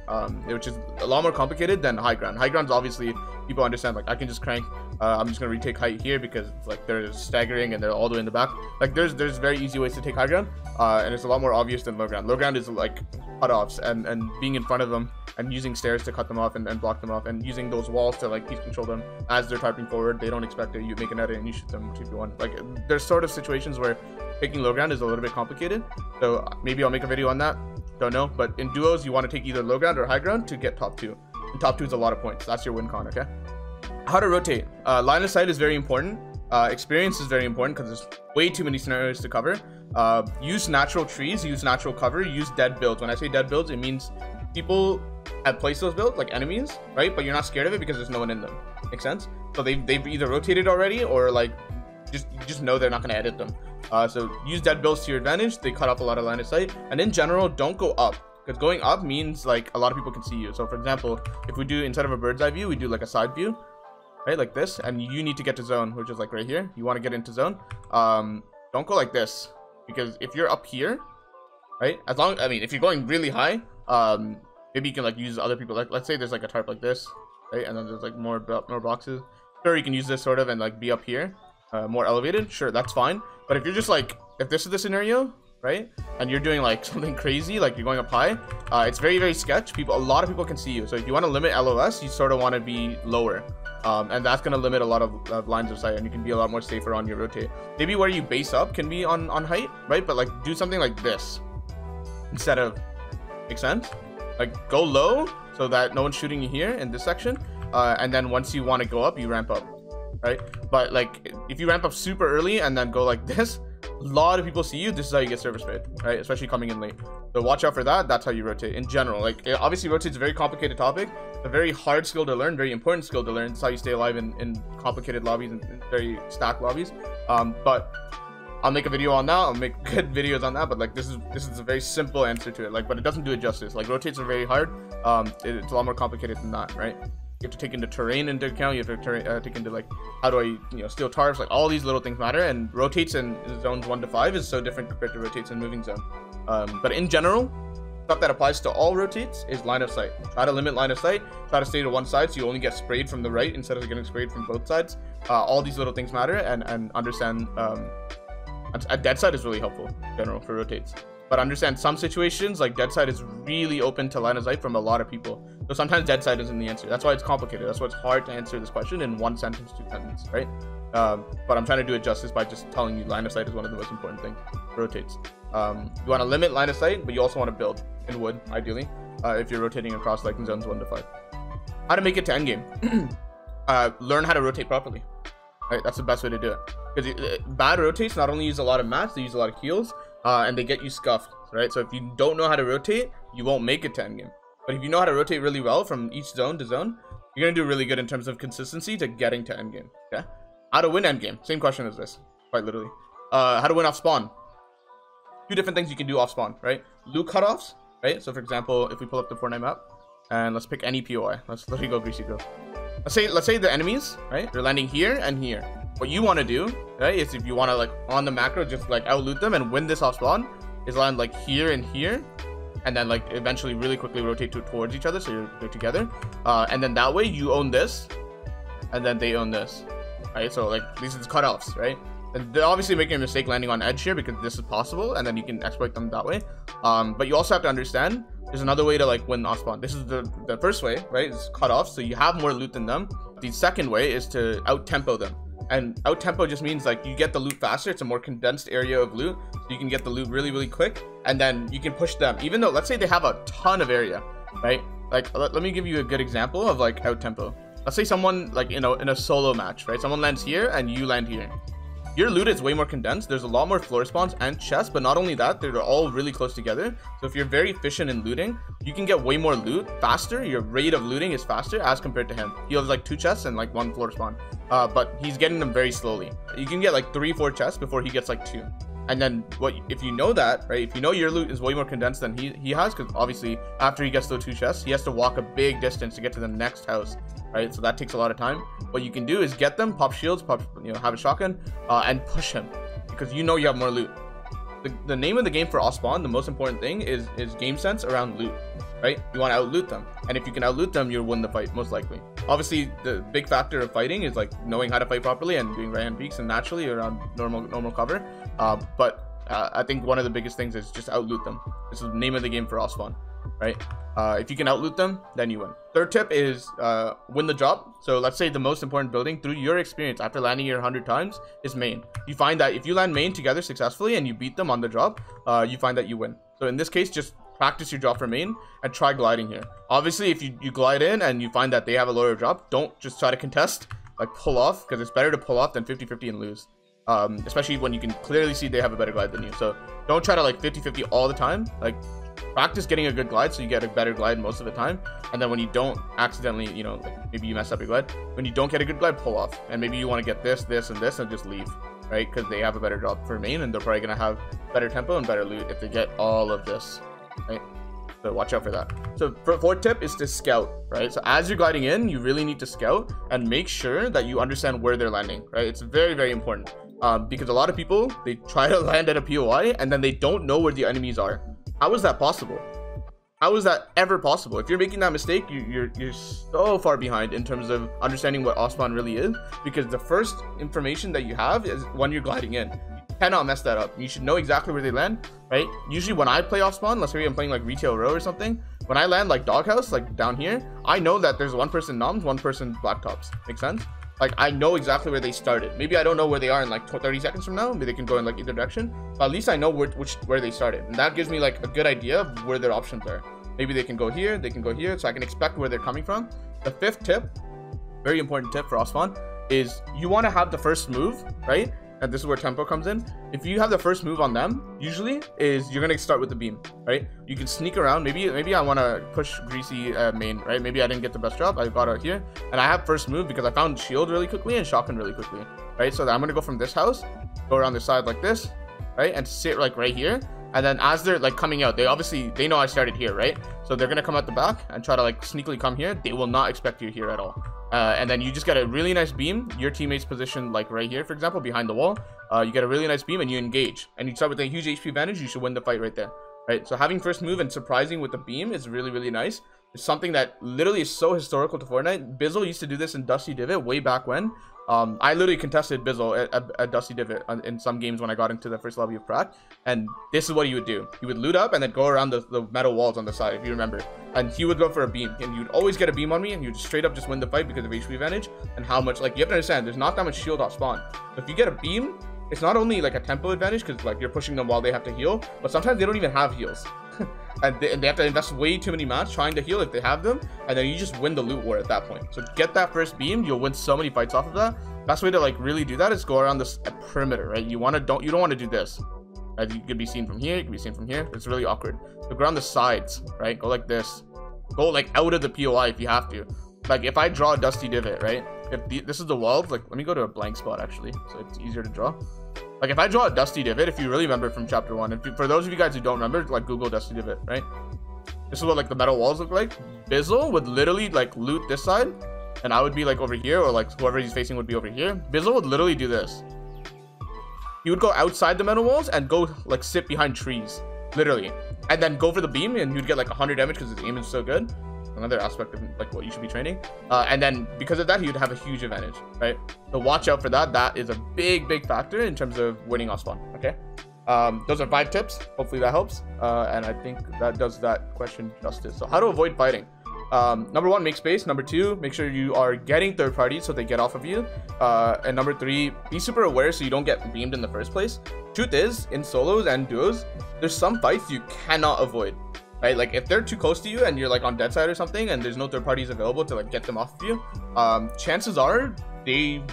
which is a lot more complicated than high ground. High ground's obviously, people understand, like, I can just crank, I'm just going to retake height here because like they're staggering and they're all the way in the back. Like there's very easy ways to take high ground, and it's a lot more obvious than low ground. Low ground is like cutoffs and being in front of them and using stairs to cut them off and block them off, and using those walls to like piece control them as they're typing forward. They don't expect it. You make an edit and you shoot them 2v1. Like, there's sort of situations where picking low ground is a little bit complicated, so maybe I'll make a video on that. Don't know, but in duos you want to take either low ground or high ground to get top 2, and top 2 is a lot of points. That's your win con. Okay, how to rotate. Line of sight is very important. Experience is very important because there's way too many scenarios to cover. Use natural trees, use natural cover, use dead builds. When I say dead builds, it means people have placed those builds, like enemies, right? But you're not scared of it because there's no one in them. Make sense? So they've either rotated already or like just know they're not going to edit them. So use dead builds to your advantage. They cut off a lot of line of sight. And in general, don't go up, because going up means like a lot of people can see you. So for example, if we do, instead of a bird's eye view, we do like a side view, right? Like this, and you need to get to zone, which is like right here. You want to get into zone. Don't go like this, because if you're up here, right? I mean, if you're going really high, maybe you can like use other people. Like, let's say there's like a tarp like this, right? And then there's like more boxes. Sure, you can use this sort of and like be up here, more elevated. Sure, that's fine. But if you're just like, if this is the scenario, right, and you're doing like something crazy, like you're going up high, it's very sketch. A lot of people can see you. So if you want to limit LOS, you sort of want to be lower. And that's going to limit a lot of lines of sight, and you can be a lot more safer on your rotate. Maybe where you base up can be on height, right? But like do something like this instead of, make sense? Like go low so that no one's shooting you here in this section, and then once you want to go up, you ramp up, right? But like if you ramp up super early and then go like this, a lot of people see you. This is how you get service paid, right? Especially coming in late. So watch out for that. That's how you rotate in general. Like, obviously rotate's a very complicated topic, a very hard skill to learn, very important skill to learn. It's how you stay alive in complicated lobbies and very stacked lobbies. But I'll make a video on that. I'll make good videos on that. But like this is a very simple answer to it. Like, but it doesn't do it justice. Like rotates are very hard. It's a lot more complicated than that, right? You have to take into terrain into account. You have to take into like, how do I steal tarps? Like all these little things matter. And rotates in zones 1 to 5 is so different compared to rotates in moving zone. But in general, stuff that applies to all rotates is line of sight. Try to limit line of sight. Try to stay to one side so you only get sprayed from the right instead of getting sprayed from both sides. All these little things matter, and understand. A dead side is really helpful in general for rotates. But understand some situations, like dead side is really open to line of sight from a lot of people. So sometimes dead side isn't the answer. That's why it's complicated. That's why it's hard to answer this question in 1 sentence, 2 sentences, right? But I'm trying to do it justice by just telling you line of sight is one of the most important things. Rotates. You want to limit line of sight, but you also want to build in wood, ideally, if you're rotating across like in zones 1 to 5. How to make it to endgame. Learn how to rotate properly. Right? That's the best way to do it. Because bad rotates not only use a lot of mats, they use a lot of heals, and they get you scuffed, right? So if you don't know how to rotate, you won't make it to endgame. But if you know how to rotate really well from each zone to zone, you're going to do really good in terms of consistency to getting to endgame, okay? How to win endgame. Same question as this, quite literally. How to win off spawn. 2 different things you can do off spawn, right? Loot cutoffs, right? So for example, if we pull up the Fortnite map, and let's pick any POI. Let's literally go Greasy Girl. Let's say the enemies, right? They're landing here and here. What you want to do, right, is if you want to like on the macro just like out loot them and win this off spawn, is land like here and here, and then like eventually really quickly rotate towards each other so you're together, and then that way you own this, and then they own this, right? So like these are the cutoffs, right? And they're obviously making a mistake landing on edge here because this is possible, and then you can exploit them that way. But you also have to understand there's another way to like win off spawn. This is the first way, right? It's cut off, so you have more loot than them. The second way is to out tempo them. And out tempo just means like you get the loot faster. It's a more condensed area of loot, so you can get the loot really quick, and then you can push them. Even though, let's say they have a ton of area, right? Like let me give you a good example of like out tempo. Let's say someone like in a solo match, right? Someone lands here and you land here. Your loot is way more condensed. There's a lot more floor spawns and chests, but not only that, they're all really close together. So if you're very efficient in looting, you can get way more loot faster. Your rate of looting is faster as compared to him. He has like 2 chests and like 1 floor spawn, but he's getting them very slowly. You can get like 3-4 chests before he gets like 2. And then what if you know that, right? If you know your loot is way more condensed than he has, because obviously after he gets those 2 chests, he has to walk a big distance to get to the next house, right? So that takes a lot of time. What you can do is get them, pop shields, have a shotgun, and push him, because you know you have more loot. The name of the game for Ospawn, the most important thing is game sense around loot, right? You want to out loot them, and if you can out loot them, you'll win the fight most likely. Obviously, the big factor of fighting is like knowing how to fight properly and doing right hand peeks and naturally around normal cover. But I think one of the biggest things is just out loot them. This is the name of the game for Ospawn, right? If you can out loot them, then you win. Third tip is win the job. So let's say the most important building through your experience after landing here 100 times is main. You find that if you land main together successfully and you beat them on the job, you find that you win. So in this case, just practice your drop for main and try gliding here. Obviously, if you glide in and you find that they have a lower drop, don't just try to contest, like pull off, because it's better to pull off than 50-50 and lose. Especially when you can clearly see they have a better glide than you. So don't try to like 50-50 all the time. Like practice getting a good glide so you get a better glide most of the time. And then when you don't accidentally, you know, like maybe you mess up your glide, when you don't get a good glide, pull off. And maybe you want to get this and this and just leave, right? Because they have a better drop for main and they're probably going to have better tempo and better loot if they get all of this, right? So watch out for that. So fourth tip is to scout, right? So as you're gliding in, you really need to scout and make sure that you understand where they're landing, right? It's very, very important. Because a lot of people, they try to land at a POI and then they don't know where the enemies are. How is that possible? How is that ever possible? If you're making that mistake, you're so far behind in terms of understanding what Ospawn really is, because the first information that you have is when you're gliding in. You cannot mess that up. You should know exactly where they land, right? Usually when I play Ospawn, let's say I'm playing like Retail Row or something, when I land like Doghouse, like down here, I know that there's one person noms, one person blacktops. Make sense? Like I know exactly where they started. Maybe I don't know where they are in like 30 seconds from now. Maybe they can go in like either direction, but at least I know where they started, and that gives me like a good idea of where their options are. Maybe they can go here, they can go here, so I can expect where they're coming from. The fifth tip, very important tip for Ospawn, is you want to have the first move, right? And this is where tempo comes in. If you have the first move on them, usually is you're gonna start with the beam, right? You can sneak around. Maybe I want to push Greasy main, right? Maybe I didn't get the best job. I got out here, and I have first move because I found shield really quickly and shotgun really quickly, right? So I'm gonna go from this house, go around the side like this, right, and sit like right here. And then as they're like coming out, they know I started here, right? So they're gonna come out the back and try to like sneakily come here. They will not expect you here at all. And then you just get a really nice beam. Your teammates positioned like right here, for example, behind the wall. You get a really nice beam and you engage. And you start with a huge HP advantage. You should win the fight right there, right? So having first move and surprising with the beam is really, really nice. It's something that literally is so historical to Fortnite. Bizzle used to do this in Dusty Divot way back when. I literally contested Bizzle at Dusty Divot in some games when I got into the first lobby of Prac, and this is what he would do. He would loot up and then go around the metal walls on the side, if you remember, and he would go for a beam, and you'd always get a beam on me, and you'd straight up just win the fight because of HP advantage and how much, like, you have to understand, there's not that much shield off spawn. So if you get a beam, it's not only like a tempo advantage because like you're pushing them while they have to heal, but sometimes they don't even have heals. And they have to invest way too many mats trying to heal if they have them, and then you just win the loot war at that point. So get that first beam, you'll win so many fights off of that. Best way to like really do that is go around this perimeter, right? You don't want to do this. Right? You could be seen from here, you can be seen from here. It's really awkward. So go around the sides, right? Go like this. Go like out of the POI if you have to. Like if I draw a Dusty Divot, right? If this is the wall, like let me go to a blank spot actually, so it's easier to draw. Like if I draw a Dusty Divot, if you really remember from chapter 1, and for those of you guys who don't remember, like Google Dusty Divot, right? This is what like the metal walls look like. Bizzle would literally like loot this side, and I would be like over here, or like whoever he's facing would be over here. Bizzle would literally do this. He would go outside the metal walls and go like sit behind trees, literally, and then go for the beam, and he'd get like 100 damage because his aim is so good. Another aspect of like what you should be training, and then because of that he would have a huge advantage, right? So watch out for that. That is a big factor in terms of winning on spawn. Okay, those are 5 tips. Hopefully that helps, and I think that does that question justice. So how to avoid fighting. Number 1, make space. Number 2, make sure you are getting third parties so they get off of you, and number 3, be super aware so you don't get beamed in the first place. Truth is, in solos and duos, there's some fights you cannot avoid. Right, like if they're too close to you and you're like on dead side or something and there's no third parties available to like get them off of you, chances are they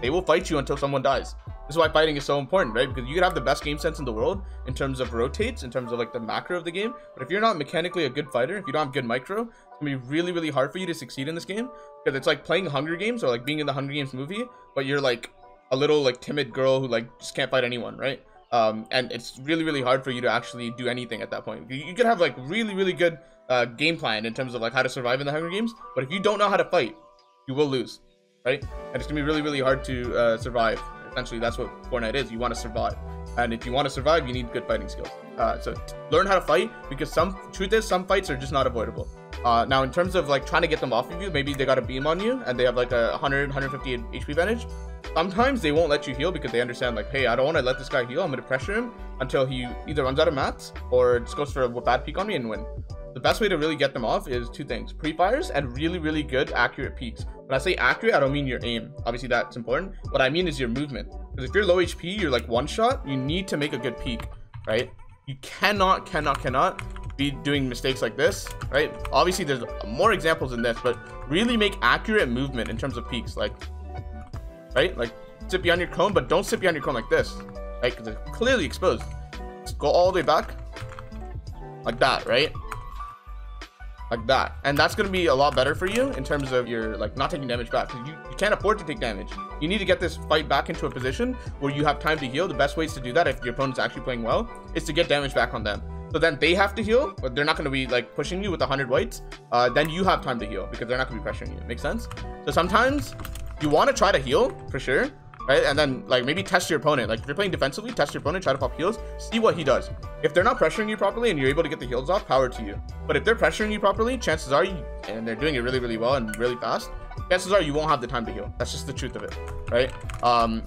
will fight you until someone dies. This is why fighting is so important, right? Because you could have the best game sense in the world in terms of rotates, in terms of like the macro of the game, but if you're not mechanically a good fighter, if you don't have good micro, it's gonna be really, really hard for you to succeed in this game, because it's like playing Hunger Games or like being in the Hunger Games movie, but you're like a little like timid girl who like just can't fight anyone, right? And it's really, really hard for you to actually do anything at that point. You could have like really, really good game plan in terms of like how to survive in the Hunger Games, but if you don't know how to fight, you will lose, right? And it's gonna be really, really hard to survive. Essentially, that's what Fortnite is. You want to survive, and if you want to survive, you need good fighting skills. So learn how to fight, because truth is some fights are just not avoidable. Now in terms of like trying to get them off of you, maybe they got a beam on you and they have like a 150 HP advantage. Sometimes they won't let you heal because they understand like, hey, I don't want to let this guy heal. I'm going to pressure him until he either runs out of mats or just goes for a bad peek on me and win. The best way to really get them off is two things: pre-fires and really, really good accurate peaks. When I say accurate, I don't mean your aim. Obviously that's important. What I mean is your movement. Because if you're low HP, you're like one shot, you need to make a good peak, right? You cannot be doing mistakes like this, right? Obviously there's more examples in this, but really make accurate movement in terms of peaks, like, right? Like sit behind your cone, but don't sit behind your cone like this, right? Because it's clearly exposed. Just go all the way back like that, right? Like that, and that's going to be a lot better for you in terms of your like not taking damage back, because you can't afford to take damage. You need to get this fight back into a position where you have time to heal. The best ways to do that, if your opponent's actually playing well, is to get damage back on them. So then they have to heal, but they're not going to be like pushing you with 100 whites. Then you have time to heal because they're not going to be pressuring you. Make sense? So sometimes you want to try to heal for sure, right? And then like maybe test your opponent. Like if you're playing defensively, test your opponent, try to pop heals, see what he does. If they're not pressuring you properly and you're able to get the heals off, power to you. But if they're pressuring you properly, chances are and they're doing it really, really well and really fast, chances are you won't have the time to heal. That's just the truth of it, right?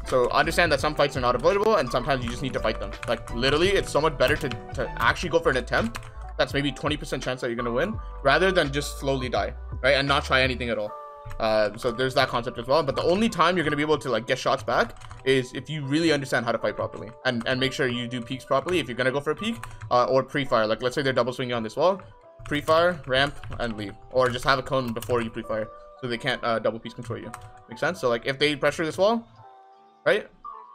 So understand that some fights are not avoidable and sometimes you just need to fight them. Like literally, it's so much better to actually go for an attempt that's maybe 20% chance that you're gonna win, rather than just slowly die, right? And not try anything at all. So there's that concept as well. But the only time you're going to be able to like get shots back is if you really understand how to fight properly and make sure you do peeks properly. If you're going to go for a peek or pre-fire, like let's say they're double swinging on this wall, pre-fire, ramp, and leave, or just have a cone before you pre-fire so they can't double piece control you. Make sense? So like if they pressure this wall, right,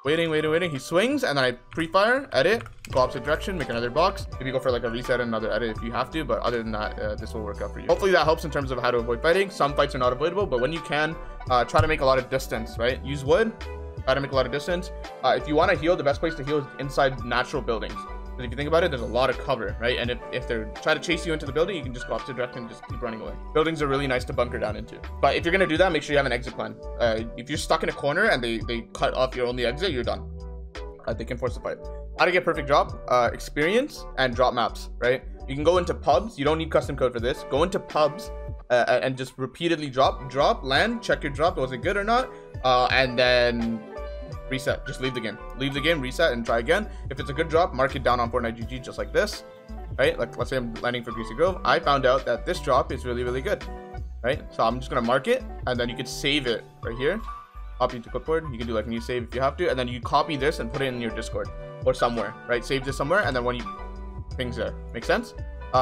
waiting, he swings, and then I pre-fire, edit, go opposite direction, make another box. Maybe go for like a reset and another edit if you have to, but other than that, this will work out for you. Hopefully that helps in terms of how to avoid fighting. Some fights are not avoidable, but when you can, try to make a lot of distance, right? Use wood, try to make a lot of distance. If you want to heal, the best place to heal is inside natural buildings. Because if you think about it, there's a lot of cover, right? And if they're trying to chase you into the building, you can just go opposite direction and just keep running away. Buildings are really nice to bunker down into. But if you're going to do that, make sure you have an exit plan. If you're stuck in a corner and they cut off your only exit, you're done. They can force the fight. How to get perfect drop? Experience and drop maps, right? You can go into pubs. You don't need custom code for this. Go into pubs and just repeatedly drop, land, check your drop. Was it good or not? And then reset. Just leave the game, reset, and try again. If it's a good drop, mark it down on Fortnite GG just like this, right? Like let's say I'm landing for Greasy Grove. I found out that this drop is really, really good, right? So I'm just gonna mark it, and then you could save it right here. Copy to clipboard. You can do like new save if you have to, and then you copy this and put it in your Discord or somewhere, right? Save this somewhere, and then when you things there. Make sense?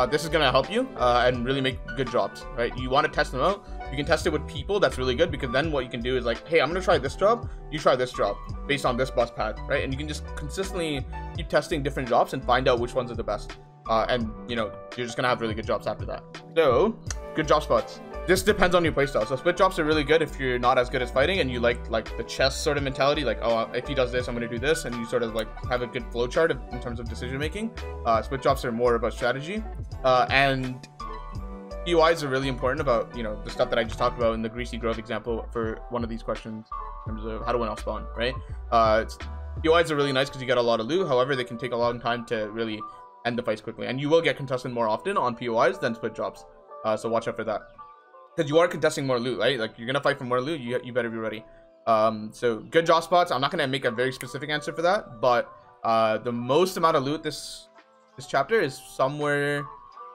This is gonna help you and really make good drops, right? You want to test them out. You can test it with people. That's really good, because then what you can do is like, hey, I'm gonna try this drop, you try this drop based on this bus path, right? And you can just consistently keep testing different drops and find out which ones are the best. And you know, you're just gonna have really good drops after that. So good drop spots. This depends on your playstyle. So split drops are really good if you're not as good as fighting and you like the chess sort of mentality, like, oh, if he does this, I'm going to do this, and you sort of like have a good flow chart in terms of decision making. Split drops are more about strategy, and POIs are really important about, you know, the stuff that I just talked about in the Greasy Grove example for one of these questions in terms of how to win off spawn, right? POIs are really nice because you get a lot of loot. However, they can take a long time to really end the fights quickly, and you will get contested more often on POIs than split drops. So watch out for that. Because you are contesting more loot, right? Like, you're gonna fight for more loot, you better be ready. So good drop spots. I'm not gonna make a very specific answer for that, but the most amount of loot this chapter is somewhere,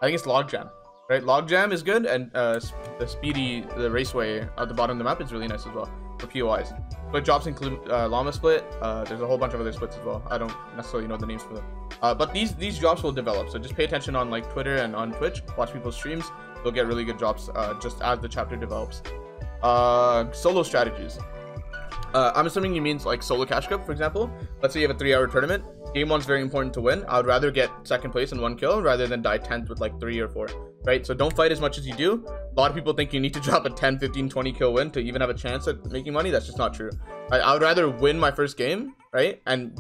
I think it's logjam, right? Logjam is good, and the raceway at the bottom of the map is really nice as well for POIs. Split drops include llama split. There's a whole bunch of other splits as well. I don't necessarily know the names for them, but these drops will develop. So just pay attention on like Twitter and on Twitch. Watch people's streams. You'll get really good drops just as the chapter develops. Solo strategies. I'm assuming you means like solo cash cup, for example. Let's say you have a 3-hour tournament. Game 1's very important to win. I would rather get second place and 1 kill rather than die 10th with like 3 or 4, right? So don't fight as much as you do. A lot of people think you need to drop a 10, 15, 20 kill win to even have a chance at making money. That's just not true. I would rather win my first game, right? And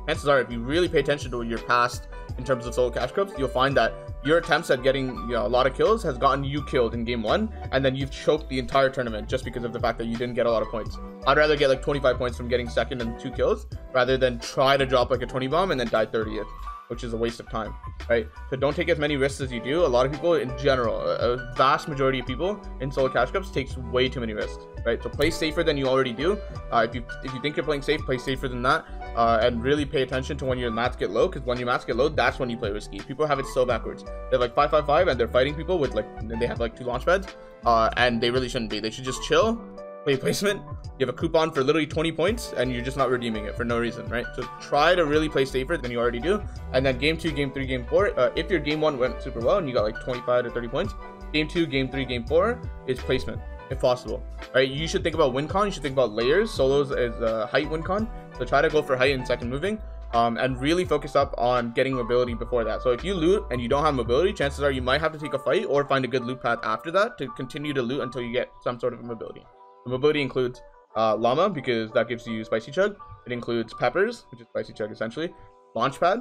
chances are, if you really pay attention to your past in terms of solo cash cups, you'll find that your attempts at getting, you know, a lot of kills has gotten you killed in game 1, and then you've choked the entire tournament just because of the fact that you didn't get a lot of points. I'd rather get like 25 points from getting second and 2 kills rather than try to drop like a 20 bomb and then die 30th, which is a waste of time, right? So don't take as many risks as you do. A lot of people in general, a vast majority of people in solo cash cups takes way too many risks, right? So play safer than you already do. If you think you're playing safe, play safer than that, and really pay attention to when your mats get low, because when your mats get low, that's when you play risky. People have it so backwards. They're like 5-5-5 and they're fighting people with like, they have like 2 launch pads, and they really shouldn't be. They should just chill, play placement. You have a coupon for literally 20 points and you're just not redeeming it for no reason, right? So try to really play safer than you already do. And then game 2, game 3, game 4, if your game 1 went super well and you got like 25 to 30 points, game 2, game 3, game 4 is placement if possible, right? You should think about win con. You should think about layers. Solos is height win con, so try to go for height in second moving, and really focus up on getting mobility before that. So if you loot and you don't have mobility, chances are you might have to take a fight or find a good loot path after that to continue to loot until you get some sort of mobility. The mobility includes llama, because that gives you spicy chug. It includes peppers, which is spicy chug essentially, launch pad,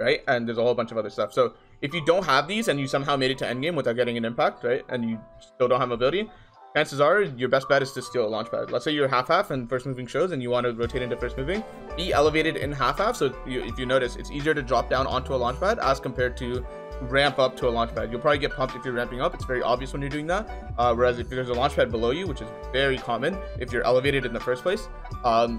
right? And there's a whole bunch of other stuff. So if you don't have these and you somehow made it to endgame without getting an impact, right, and you still don't have mobility, chances are your best bet is to steal a launch pad. Let's say you're half-half and first moving shows and you want to rotate into first moving, be elevated in half-half. So if you notice, it's easier to drop down onto a launch pad as compared to ramp up to a launch pad. You'll probably get pumped if you're ramping up. It's very obvious when you're doing that, whereas if there's a launch pad below you, which is very common if you're elevated in the first place,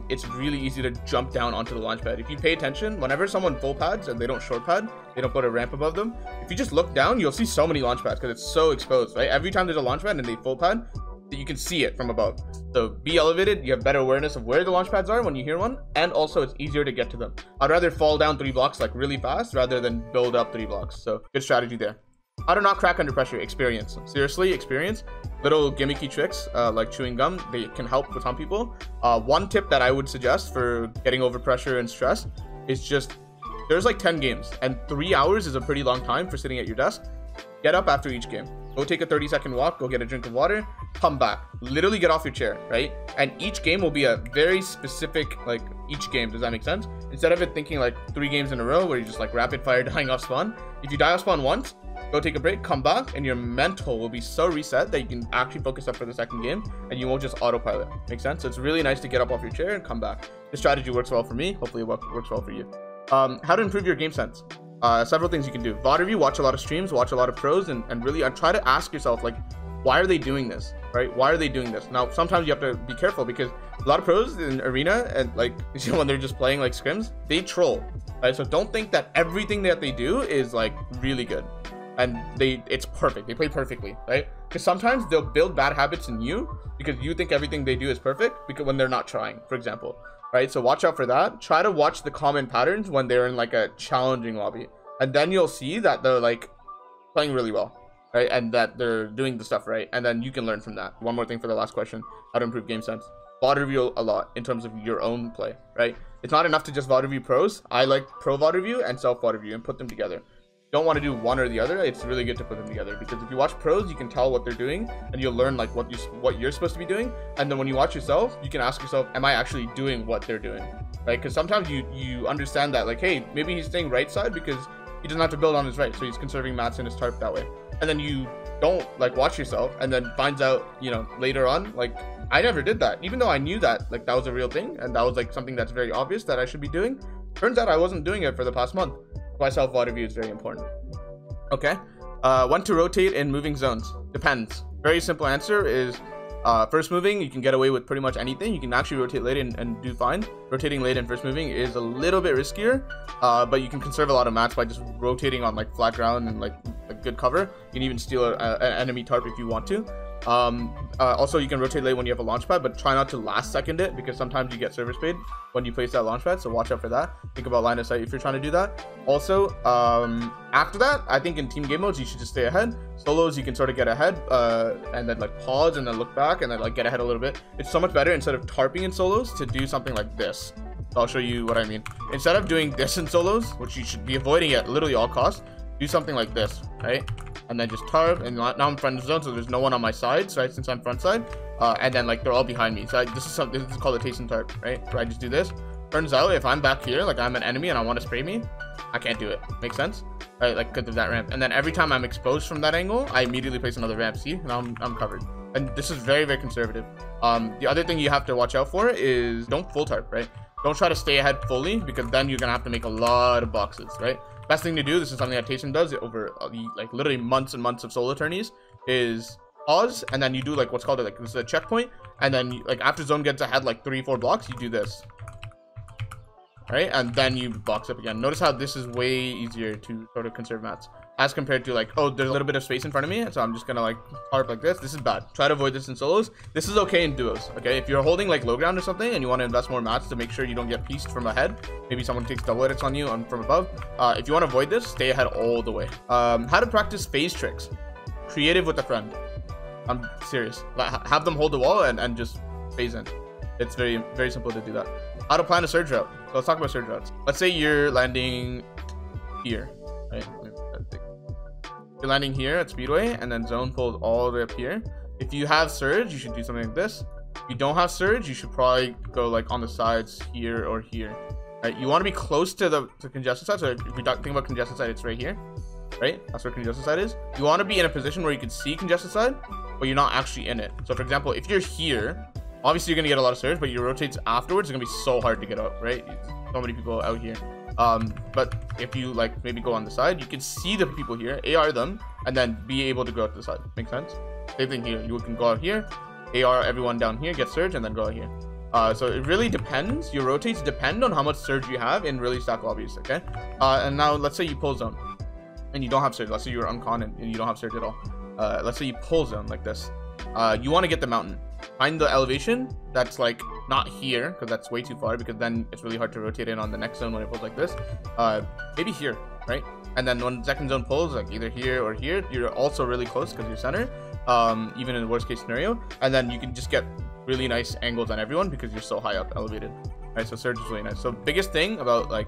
it's really easy to jump down onto the launch pad. If you pay attention, whenever someone full pads and they don't short pad, they don't put a ramp above them, if you just look down, you'll see so many launch pads because it's so exposed, right? Every time there's a launch pad and they full pad, you can see it from above. So be elevated, you have better awareness of where the launch pads are when you hear one, and also it's easier to get to them. I'd rather fall down 3 blocks like really fast rather than build up 3 blocks. So good strategy there. How to not crack under pressure. Experience. Seriously, experience. Little gimmicky tricks like chewing gum, they can help with some people. One tip that I would suggest for getting over pressure and stress is just, there's like 10 games and 3 hours is a pretty long time for sitting at your desk. Get up after each game. Go take a 30-second walk, go get a drink of water, come back. Literally get off your chair, right? And each game will be a very specific, like, each game. Does that make sense? Instead of it thinking like 3 games in a row where you're just like rapid fire dying off spawn, if you die off spawn once, go take a break, come back, and your mental will be so reset that you can actually focus up for the second game and you won't just autopilot. Make sense? So it's really nice to get up off your chair and come back. This strategy works well for me. Hopefully it works well for you. How to improve your game sense. Several things you can do. VOD review, watch a lot of streams, watch a lot of pros, and really try to ask yourself, like, why are they doing this, right? Why are they doing this? Now, sometimes you have to be careful because a lot of pros in arena and like when they're just playing like scrims, they troll, right? So don't think that everything that they do is like really good and it's perfect. They play perfectly, right? Because sometimes they'll build bad habits in you because you think everything they do is perfect because when they're not trying, for example. Right, so watch out for that. Try to watch the common patterns when they're in like a challenging lobby, and then you'll see that they're like playing really well, right, and that they're doing the stuff right, and then you can learn from that. One more thing for the last question: how to improve game sense. VOD review a lot in terms of your own play, right? It's not enough to just VOD review pros. I like pro VOD review and self VOD review and put them together. Don't want to do one or the other. It's really good to put them together because if you watch pros, you can tell what they're doing and you'll learn like what you're supposed to be doing. And then when you watch yourself, you can ask yourself, am I actually doing what they're doing, right? Because sometimes you understand that like, hey, maybe he's staying right side because he doesn't have to build on his right, so he's conserving mats in his tarp that way. And then you don't like watch yourself and then finds out, you know, later on, like, I never did that, even though I knew that like that was a real thing and that was like something that's very obvious that I should be doing. Turns out I wasn't doing it for the past month. Why self VOD review is very important. Okay, when to rotate in moving zones depends. Very simple answer is first moving, you can get away with pretty much anything. You can actually rotate late and do fine. Rotating late and first moving is a little bit riskier, but you can conserve a lot of mats by just rotating on like flat ground and like a good cover. You can even steal an enemy tarp if you want to. Also, you can rotate late when you have a launch pad, but try not to last second it, because sometimes you get server spade when you place that launch pad, so watch out for that. Think about line of sight if you're trying to do that. Also, after that, I think in team game modes you should just stay ahead. Solos, you can sort of get ahead, and then like pause and then look back and then like get ahead a little bit. It's so much better, instead of tarping in solos, to do something like this. So I'll show you what I mean. Instead of doing this in solos, which you should be avoiding at literally all costs, do something like this, right? And then just tarp, and now I'm front zone, so there's no one on my side, right? Since I'm front side, and then like they're all behind me. So this is called a taste and tarp, right? Where I just do this. Turns out if I'm back here, like I'm an enemy and I want to spray me, I can't do it. Make sense? Right? Like because of that ramp. And then every time I'm exposed from that angle, I immediately place another ramp. See, and I'm covered. And this is very, very conservative. The other thing you have to watch out for is don't full tarp, right? Don't try to stay ahead fully, because then you're gonna have to make a lot of boxes, right? Best thing to do, this is something that Tayson does over like literally months and months of solo tourneys, is pause, and then you do like what's called like this is a checkpoint, and then you, like after zone gets ahead like 3-4 blocks, you do this, right? And then you box up again. Notice how this is way easier to sort of conserve mats as compared to like, oh, there's a little bit of space in front of me, so I'm just gonna like tarp like this. This is bad. Try to avoid this in solos. This is okay in duos, okay? If you're holding like low ground or something and you want to invest more mats to make sure you don't get pieced from ahead, maybe someone takes double edits on you from above, if you want to avoid this, stay ahead all the way. How to practice phase tricks. Creative with a friend. I'm serious. Have them hold the wall and just phase in. It's very, very simple to do that. How to plan a surge route. So let's talk about surge routes. Let's say you're landing here, right? You're landing here at Speedway, and then zone pulls all the way up here. If you have surge, you should do something like this. If you don't have surge, you should probably go like on the sides here or here. Right? You want to be close to the congested side. So if we think about congested side, it's right here, right? That's where congested side is. You want to be in a position where you can see congested side, but you're not actually in it. So for example, if you're here, obviously you're gonna get a lot of surge, but your rotates afterwards, it's gonna be so hard to get up, right? So many people out here. But if you like maybe go on the side, you can see the people here, AR them, and then be able to go out to the side. Make sense? Same thing here. You can go out here, AR everyone down here, get surge, and then go out here. So it really depends. Your rotates depend on how much surge you have in really stacked lobbies, okay? And now let's say you pull zone and you don't have surge. Let's say you're uncon and you don't have surge at all. Let's say you pull zone like this. You want to get the mountain. Find the elevation that's like not here, because that's way too far, because then it's really hard to rotate in on the next zone when it pulls like this. Maybe here, right? And then when second zone pulls, like either here or here, you're also really close because you're center, even in the worst case scenario. And then you can just get really nice angles on everyone because you're so high up elevated, right? So surge is really nice. So biggest thing about like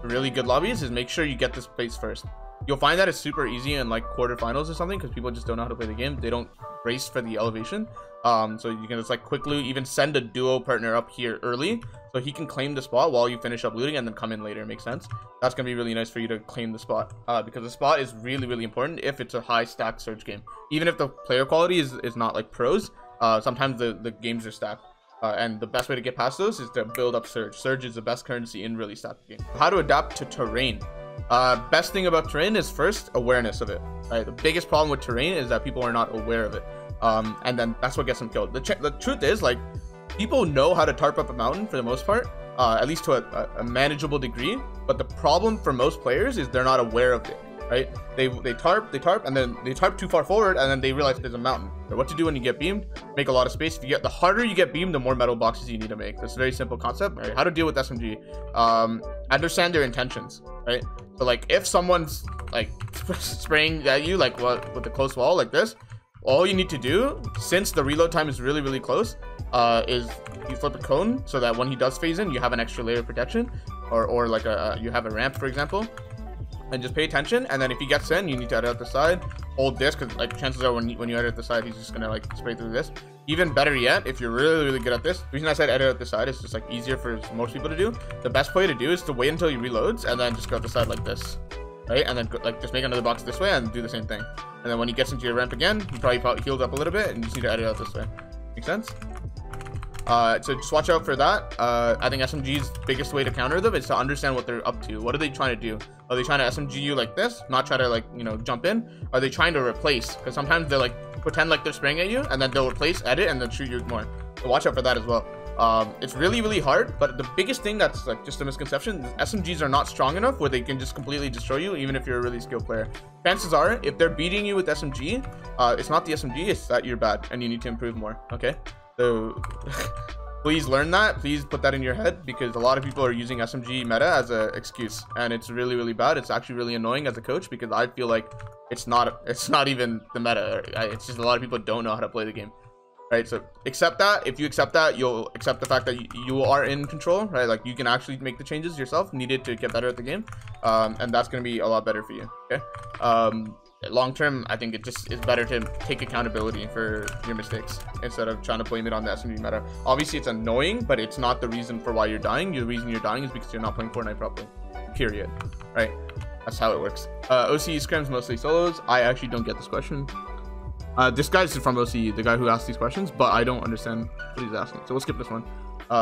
really good lobbies is make sure you get this place first. You'll find that it's super easy in like quarterfinals or something, because people just don't know how to play the game. They don't race for the elevation. So you can just like quickly even send a duo partner up here early, so he can claim the spot while you finish up looting and then come in later. Makes sense? That's gonna be really nice for you to claim the spot, because the spot is really, really important if it's a high stack surge game. Even if the player quality is not like pros, sometimes the games are stacked. And the best way to get past those is to build up surge. Surge is the best currency in really stacked games. How to adapt to terrain. Best thing about terrain is first awareness of it, right? The biggest problem with terrain is that people are not aware of it, and then that's what gets them killed. The truth is, like, people know how to tarp up a mountain for the most part, at least to a manageable degree, but the problem for most players is they're not aware of it, right? They tarp, and then they tarp too far forward, and then they realize there's a mountain. So what to do when you get beamed? Make a lot of space. If you get, the harder you get beamed, the more metal boxes you need to make. That's a very simple concept. Right? How to deal with SMG. Understand their intentions, right? So like if someone's like spraying at you like what with a close wall like this, all you need to do, since the reload time is really, really close, is you flip a cone so that when he does phase in, you have an extra layer of protection, or like you have a ramp, for example. And just pay attention, and then if he gets in, you need to edit out the side. Hold this, because like chances are when you edit the side, he's just gonna like spray through this. Even better yet, if you're really, really good at this, the reason I said edit out the side is just like easier for most people to do. The best way to do is to wait until he reloads and then just go out the side like this, right? And then like just make another box this way and do the same thing. And then when he gets into your ramp again, he probably heals up a little bit, and you just need to edit out this way. Make sense? So just watch out for that. I think SMG's biggest way to counter them is to understand what they're up to. What are they trying to do? Are they trying to SMG you like this, not try to like, you know, jump in? Are they trying to replace? Because sometimes they like pretend like they're spraying at you, and then they'll replace, edit, and then shoot you more. So watch out for that as well. It's really hard, but the biggest thing that's like just a misconception is SMGs are not strong enough where they can just completely destroy you even if you're a really skilled player. Chances are, if they're beating you with SMG, it's not the SMG, it's that you're bad and you need to improve more. Okay, so please learn that. Please put that in your head, because a lot of people are using SMG meta as an excuse, and it's really bad. It's actually really annoying as a coach, because I feel like it's not even the meta. It's just a lot of people don't know how to play the game, right? So accept that. If you accept that, you'll accept the fact that you are in control, right? Like, you can actually make the changes yourself needed to get better at the game, and that's going to be a lot better for you. Okay, long term, I think it just is better to take accountability for your mistakes instead of trying to blame it on the SMG meta. Obviously it's annoying, but it's not the reason for why you're dying. The reason you're dying is because you're not playing Fortnite properly, period, right? That's how it works. OCE scrims mostly solos. I actually don't get this question. This guy's from OCE, the guy who asked these questions, but I don't understand what he's asking, so we'll skip this one.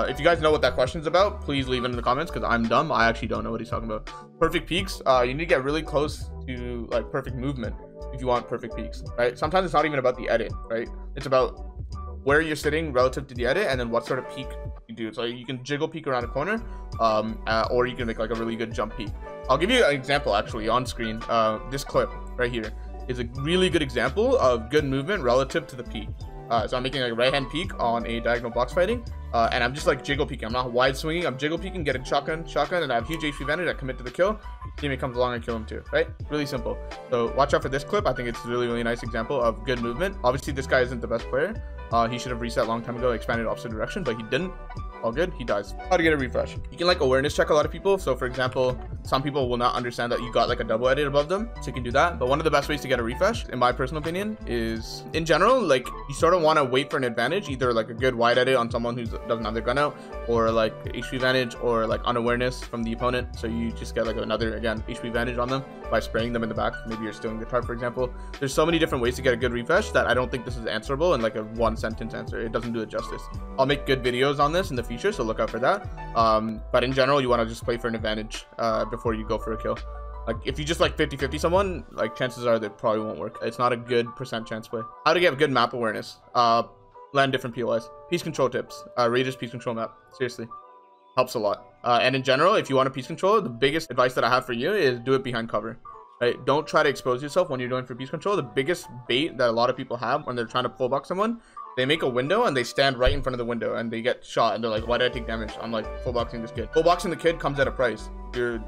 If you guys know what that question's about, please leave it in the comments, because I'm dumb. I actually don't know what he's talking about. Perfect peaks, you need to get really close to like perfect movement if you want perfect peaks, right? Sometimes it's not even about the edit, right? It's about where you're sitting relative to the edit, and then what sort of peak you do. So you can jiggle peek around a corner, or you can make like a really good jump peek. I'll give you an example actually on screen. This clip right here is a really good example of good movement relative to the peak. So I'm making like a right hand peek on a diagonal box fighting, and I'm just like jiggle peeking. I'm not wide swinging, I'm jiggle peeking, getting shotgun, and I have huge HP advantage. I commit to the kill, teammate comes along and kill him too, right? Really simple. So watch out for this clip. I think it's a really nice example of good movement. Obviously this guy isn't the best player. He should have reset a long time ago, expanded opposite direction, but he didn't. All good, he dies. How to get a refresh? You can like awareness check a lot of people. So for example, some people will not understand that you got like a double edit above them, so you can do that. But one of the best ways to get a refresh, in my personal opinion, is in general, like, you sort of want to wait for an advantage, either like a good wide edit on someone who doesn't have their gun out, or like HP advantage, or like unawareness from the opponent, so you just get like another, again, HP advantage on them by spraying them in the back. Maybe you're stealing the tarp, for example. There's so many different ways to get a good refresh that I don't think this is answerable in like a one sentence answer. It doesn't do it justice. I'll make good videos on this in the future, so look out for that. But in general, you want to just play for an advantage before you go for a kill. Like, if you just like 50-50 someone, like, chances are that probably won't work. It's not a good % chance play. How to get good map awareness? Land different POIs. Piece control tips. Raiders piece control map. Seriously, helps a lot. And in general, if you want a piece control, the biggest advice that I have for you is do it behind cover. Right? Don't try to expose yourself when you're going for piece control. The biggest bait that a lot of people have when they're trying to full box someone, they make a window and they stand right in front of the window and they get shot and they're like, why did I take damage? I'm like, full boxing this kid. Full boxing the kid comes at a price. You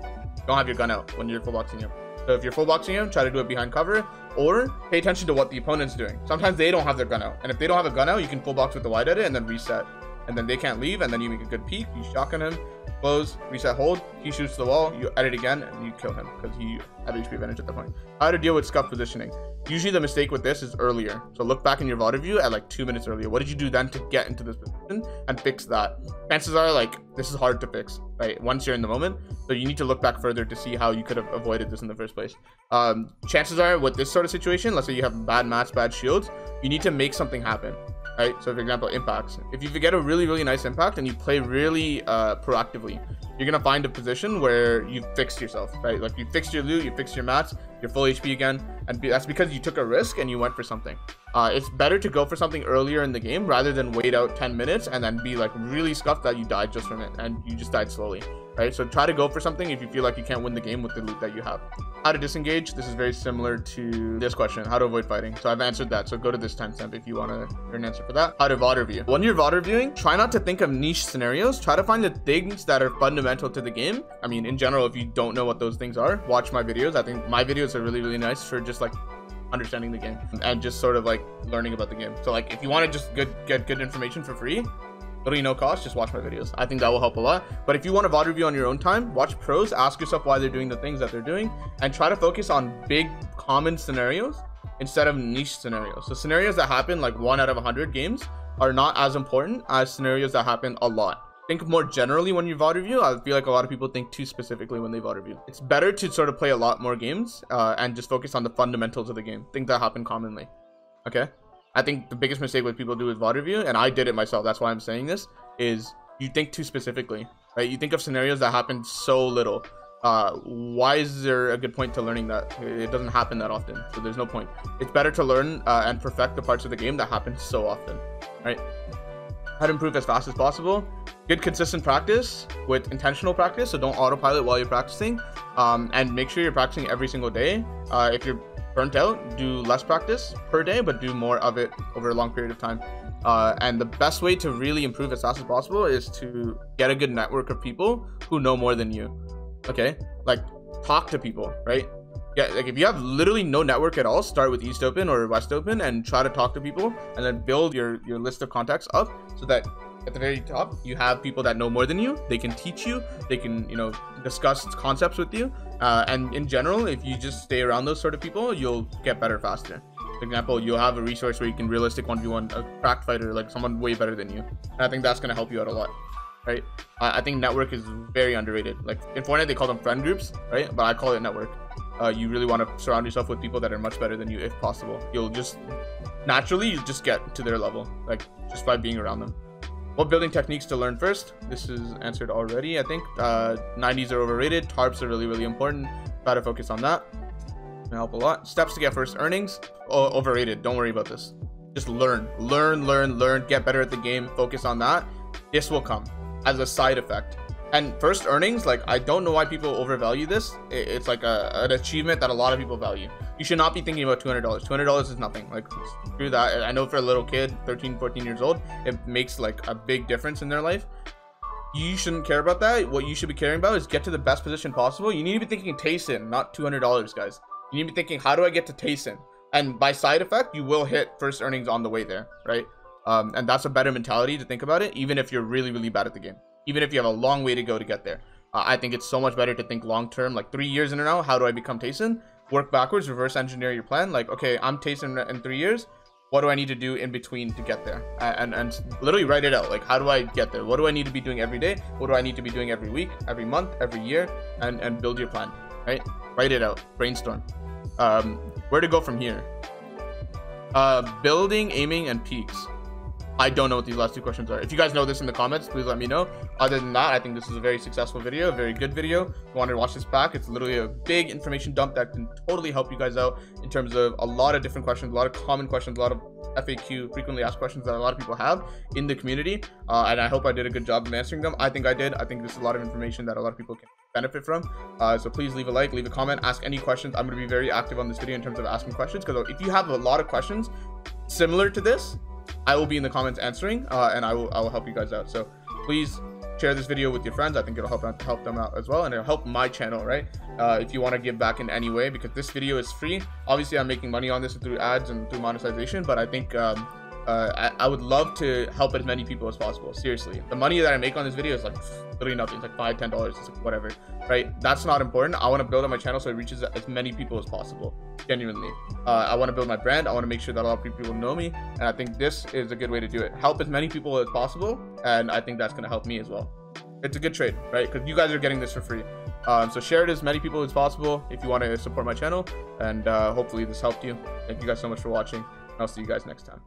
don't have your gun out when you're full boxing him. So if you're full boxing him, try to do it behind cover, or pay attention to what the opponent's doing. Sometimes they don't have their gun out, and if they don't have a gun out, you can full box with the wide edit and then reset, and then they can't leave, and then you make a good peek, you shotgun him, close, reset, hold, he shoots the wall, you edit again, and you kill him because he had HP advantage at that point. How to deal with scuff positioning? Usually the mistake with this is earlier. So look back in your VOD review at like 2 minutes earlier. What did you do then to get into this position and fix that? Chances are, like, this is hard to fix, right? Once you're in the moment. So you need to look back further to see how you could have avoided this in the first place. Chances are with this sort of situation, let's say you have bad mats, bad shields, you need to make something happen. Right, so for example, impacts. If you get a really nice impact and you play really proactively, you're gonna find a position where you've fixed yourself, right? Like, you fixed your loot, you fixed your mats, you're full HP again, and that's because you took a risk and you went for something. It's better to go for something earlier in the game rather than wait out 10 minutes and then be like really scuffed that you died just from it and you just died slowly, right? So try to go for something if you feel like you can't win the game with the loot that you have. How to disengage? This is very similar to this question, how to avoid fighting. So I've answered that, so go to this timestamp if you want to hear an answer for that. How to VOD review? When you're VOD reviewing, try not to think of niche scenarios. Try to find the things that are fundamental to the game. I mean, in general, if you don't know what those things are, watch my videos. I think my videos are really nice for just like understanding the game and just sort of like learning about the game. So like, if you want to just get good information for free, literally no cost, just watch my videos. I think that will help a lot. But if you want to VOD review on your own time, watch pros, ask yourself why they're doing the things that they're doing, and try to focus on big common scenarios instead of niche scenarios. So scenarios that happen like 1 out of 100 games are not as important as scenarios that happen a lot. Think more generally when you VOD review. I feel like a lot of people think too specifically when they VOD review. It's better to sort of play a lot more games and just focus on the fundamentals of the game. Things that happen commonly. Okay? I think the biggest mistake what people do with VOD review, and I did it myself, that's why I'm saying this, is you think too specifically, right? You think of scenarios that happen so little. Why is there a good point to learning that? It doesn't happen that often, so there's no point. It's better to learn and perfect the parts of the game that happen so often, right? how to improve as fast as possible. Good consistent practice with intentional practice, so don't autopilot while you're practicing, and make sure you're practicing every single day. If you're burnt out, do less practice per day, but do more of it over a long period of time. And the best way to really improve as fast as possible is to get a good network of people who know more than you. Okay, like talk to people, right? Yeah, like if you have literally no network at all, start with East Open or West Open and try to talk to people, and then build your list of contacts up so that at the very top you have people that know more than you. They can teach you, they can, you know, discuss concepts with you, and in general, if you just stay around those sort of people, you'll get better faster. For example, you'll have a resource where you can realistic 1v1 a cracked fighter, like someone way better than you, and I think that's going to help you out a lot, right? I think network is very underrated. Like in Fortnite they call them friend groups, right? But I call it network. You really want to surround yourself with people that are much better than you if possible. You'll just naturally just get to their level, like just by being around them. What building techniques to learn first? This is answered already, I think. 90s are overrated. Tarps are really, really important. Try to focus on that. It'll help a lot. Steps to get first earnings. Oh, overrated. Don't worry about this. Just learn. Get better at the game. Focus on that. This will come as a side effect. And first earnings, like, I don't know why people overvalue this. It's like an achievement that a lot of people value. You should not be thinking about $200. $200 is nothing. Like, screw that. I know for a little kid, 13, 14 years old, it makes like a big difference in their life. You shouldn't care about that. What you should be caring about is get to the best position possible. You need to be thinking Tayson, not $200, guys. You need to be thinking, how do I get to Tayson? And by side effect, you will hit first earnings on the way there, right? And that's a better mentality to think about it, even if you're really, really bad at the game. Even if you have a long way to go to get there. I think it's so much better to think long term, like 3 years in a row. How do I become Tayson? Work backwards, reverse engineer your plan. Like, okay, I'm Tayson in 3 years. What do I need to do in between to get there? And literally write it out. Like, how do I get there? What do I need to be doing every day? What do I need to be doing every week, every month, every year? And build your plan, right? Write it out, brainstorm. Where to go from here? Building, aiming, and peaks. I don't know what these last two questions are. If you guys know this in the comments, please let me know. Other than that, I think this is a very successful video, a very good video. If you want to watch this back, it's literally a big information dump that can totally help you guys out in terms of a lot of different questions, a lot of common questions, a lot of FAQ, frequently asked questions that a lot of people have in the community. And I hope I did a good job of answering them. I think I did. I think this is a lot of information that a lot of people can benefit from. So please leave a like, leave a comment, ask any questions. I'm going to be very active on this video in terms of asking questions, because if you have a lot of questions similar to this, I will be in the comments answering, and I will help you guys out. So please share this video with your friends. I think it'll help them out as well, and it'll help my channel, right? If you want to give back in any way, because this video is free. Obviously I'm making money on this through ads and through monetization, but I think I would love to help as many people as possible. Seriously, the money that I make on this video is like literally nothing. It's like $5-10. It's like whatever, right? That's not important. I want to build on my channel so it reaches as many people as possible. Genuinely, I want to build my brand. I want to make sure that a lot of people know me, and I think this is a good way to do it. Help as many people as possible, and I think that's going to help me as well. It's a good trade, right? Because you guys are getting this for free. So share it as many people as possible if you want to support my channel, and hopefully this helped you. Thank you guys so much for watching, and I'll see you guys next time.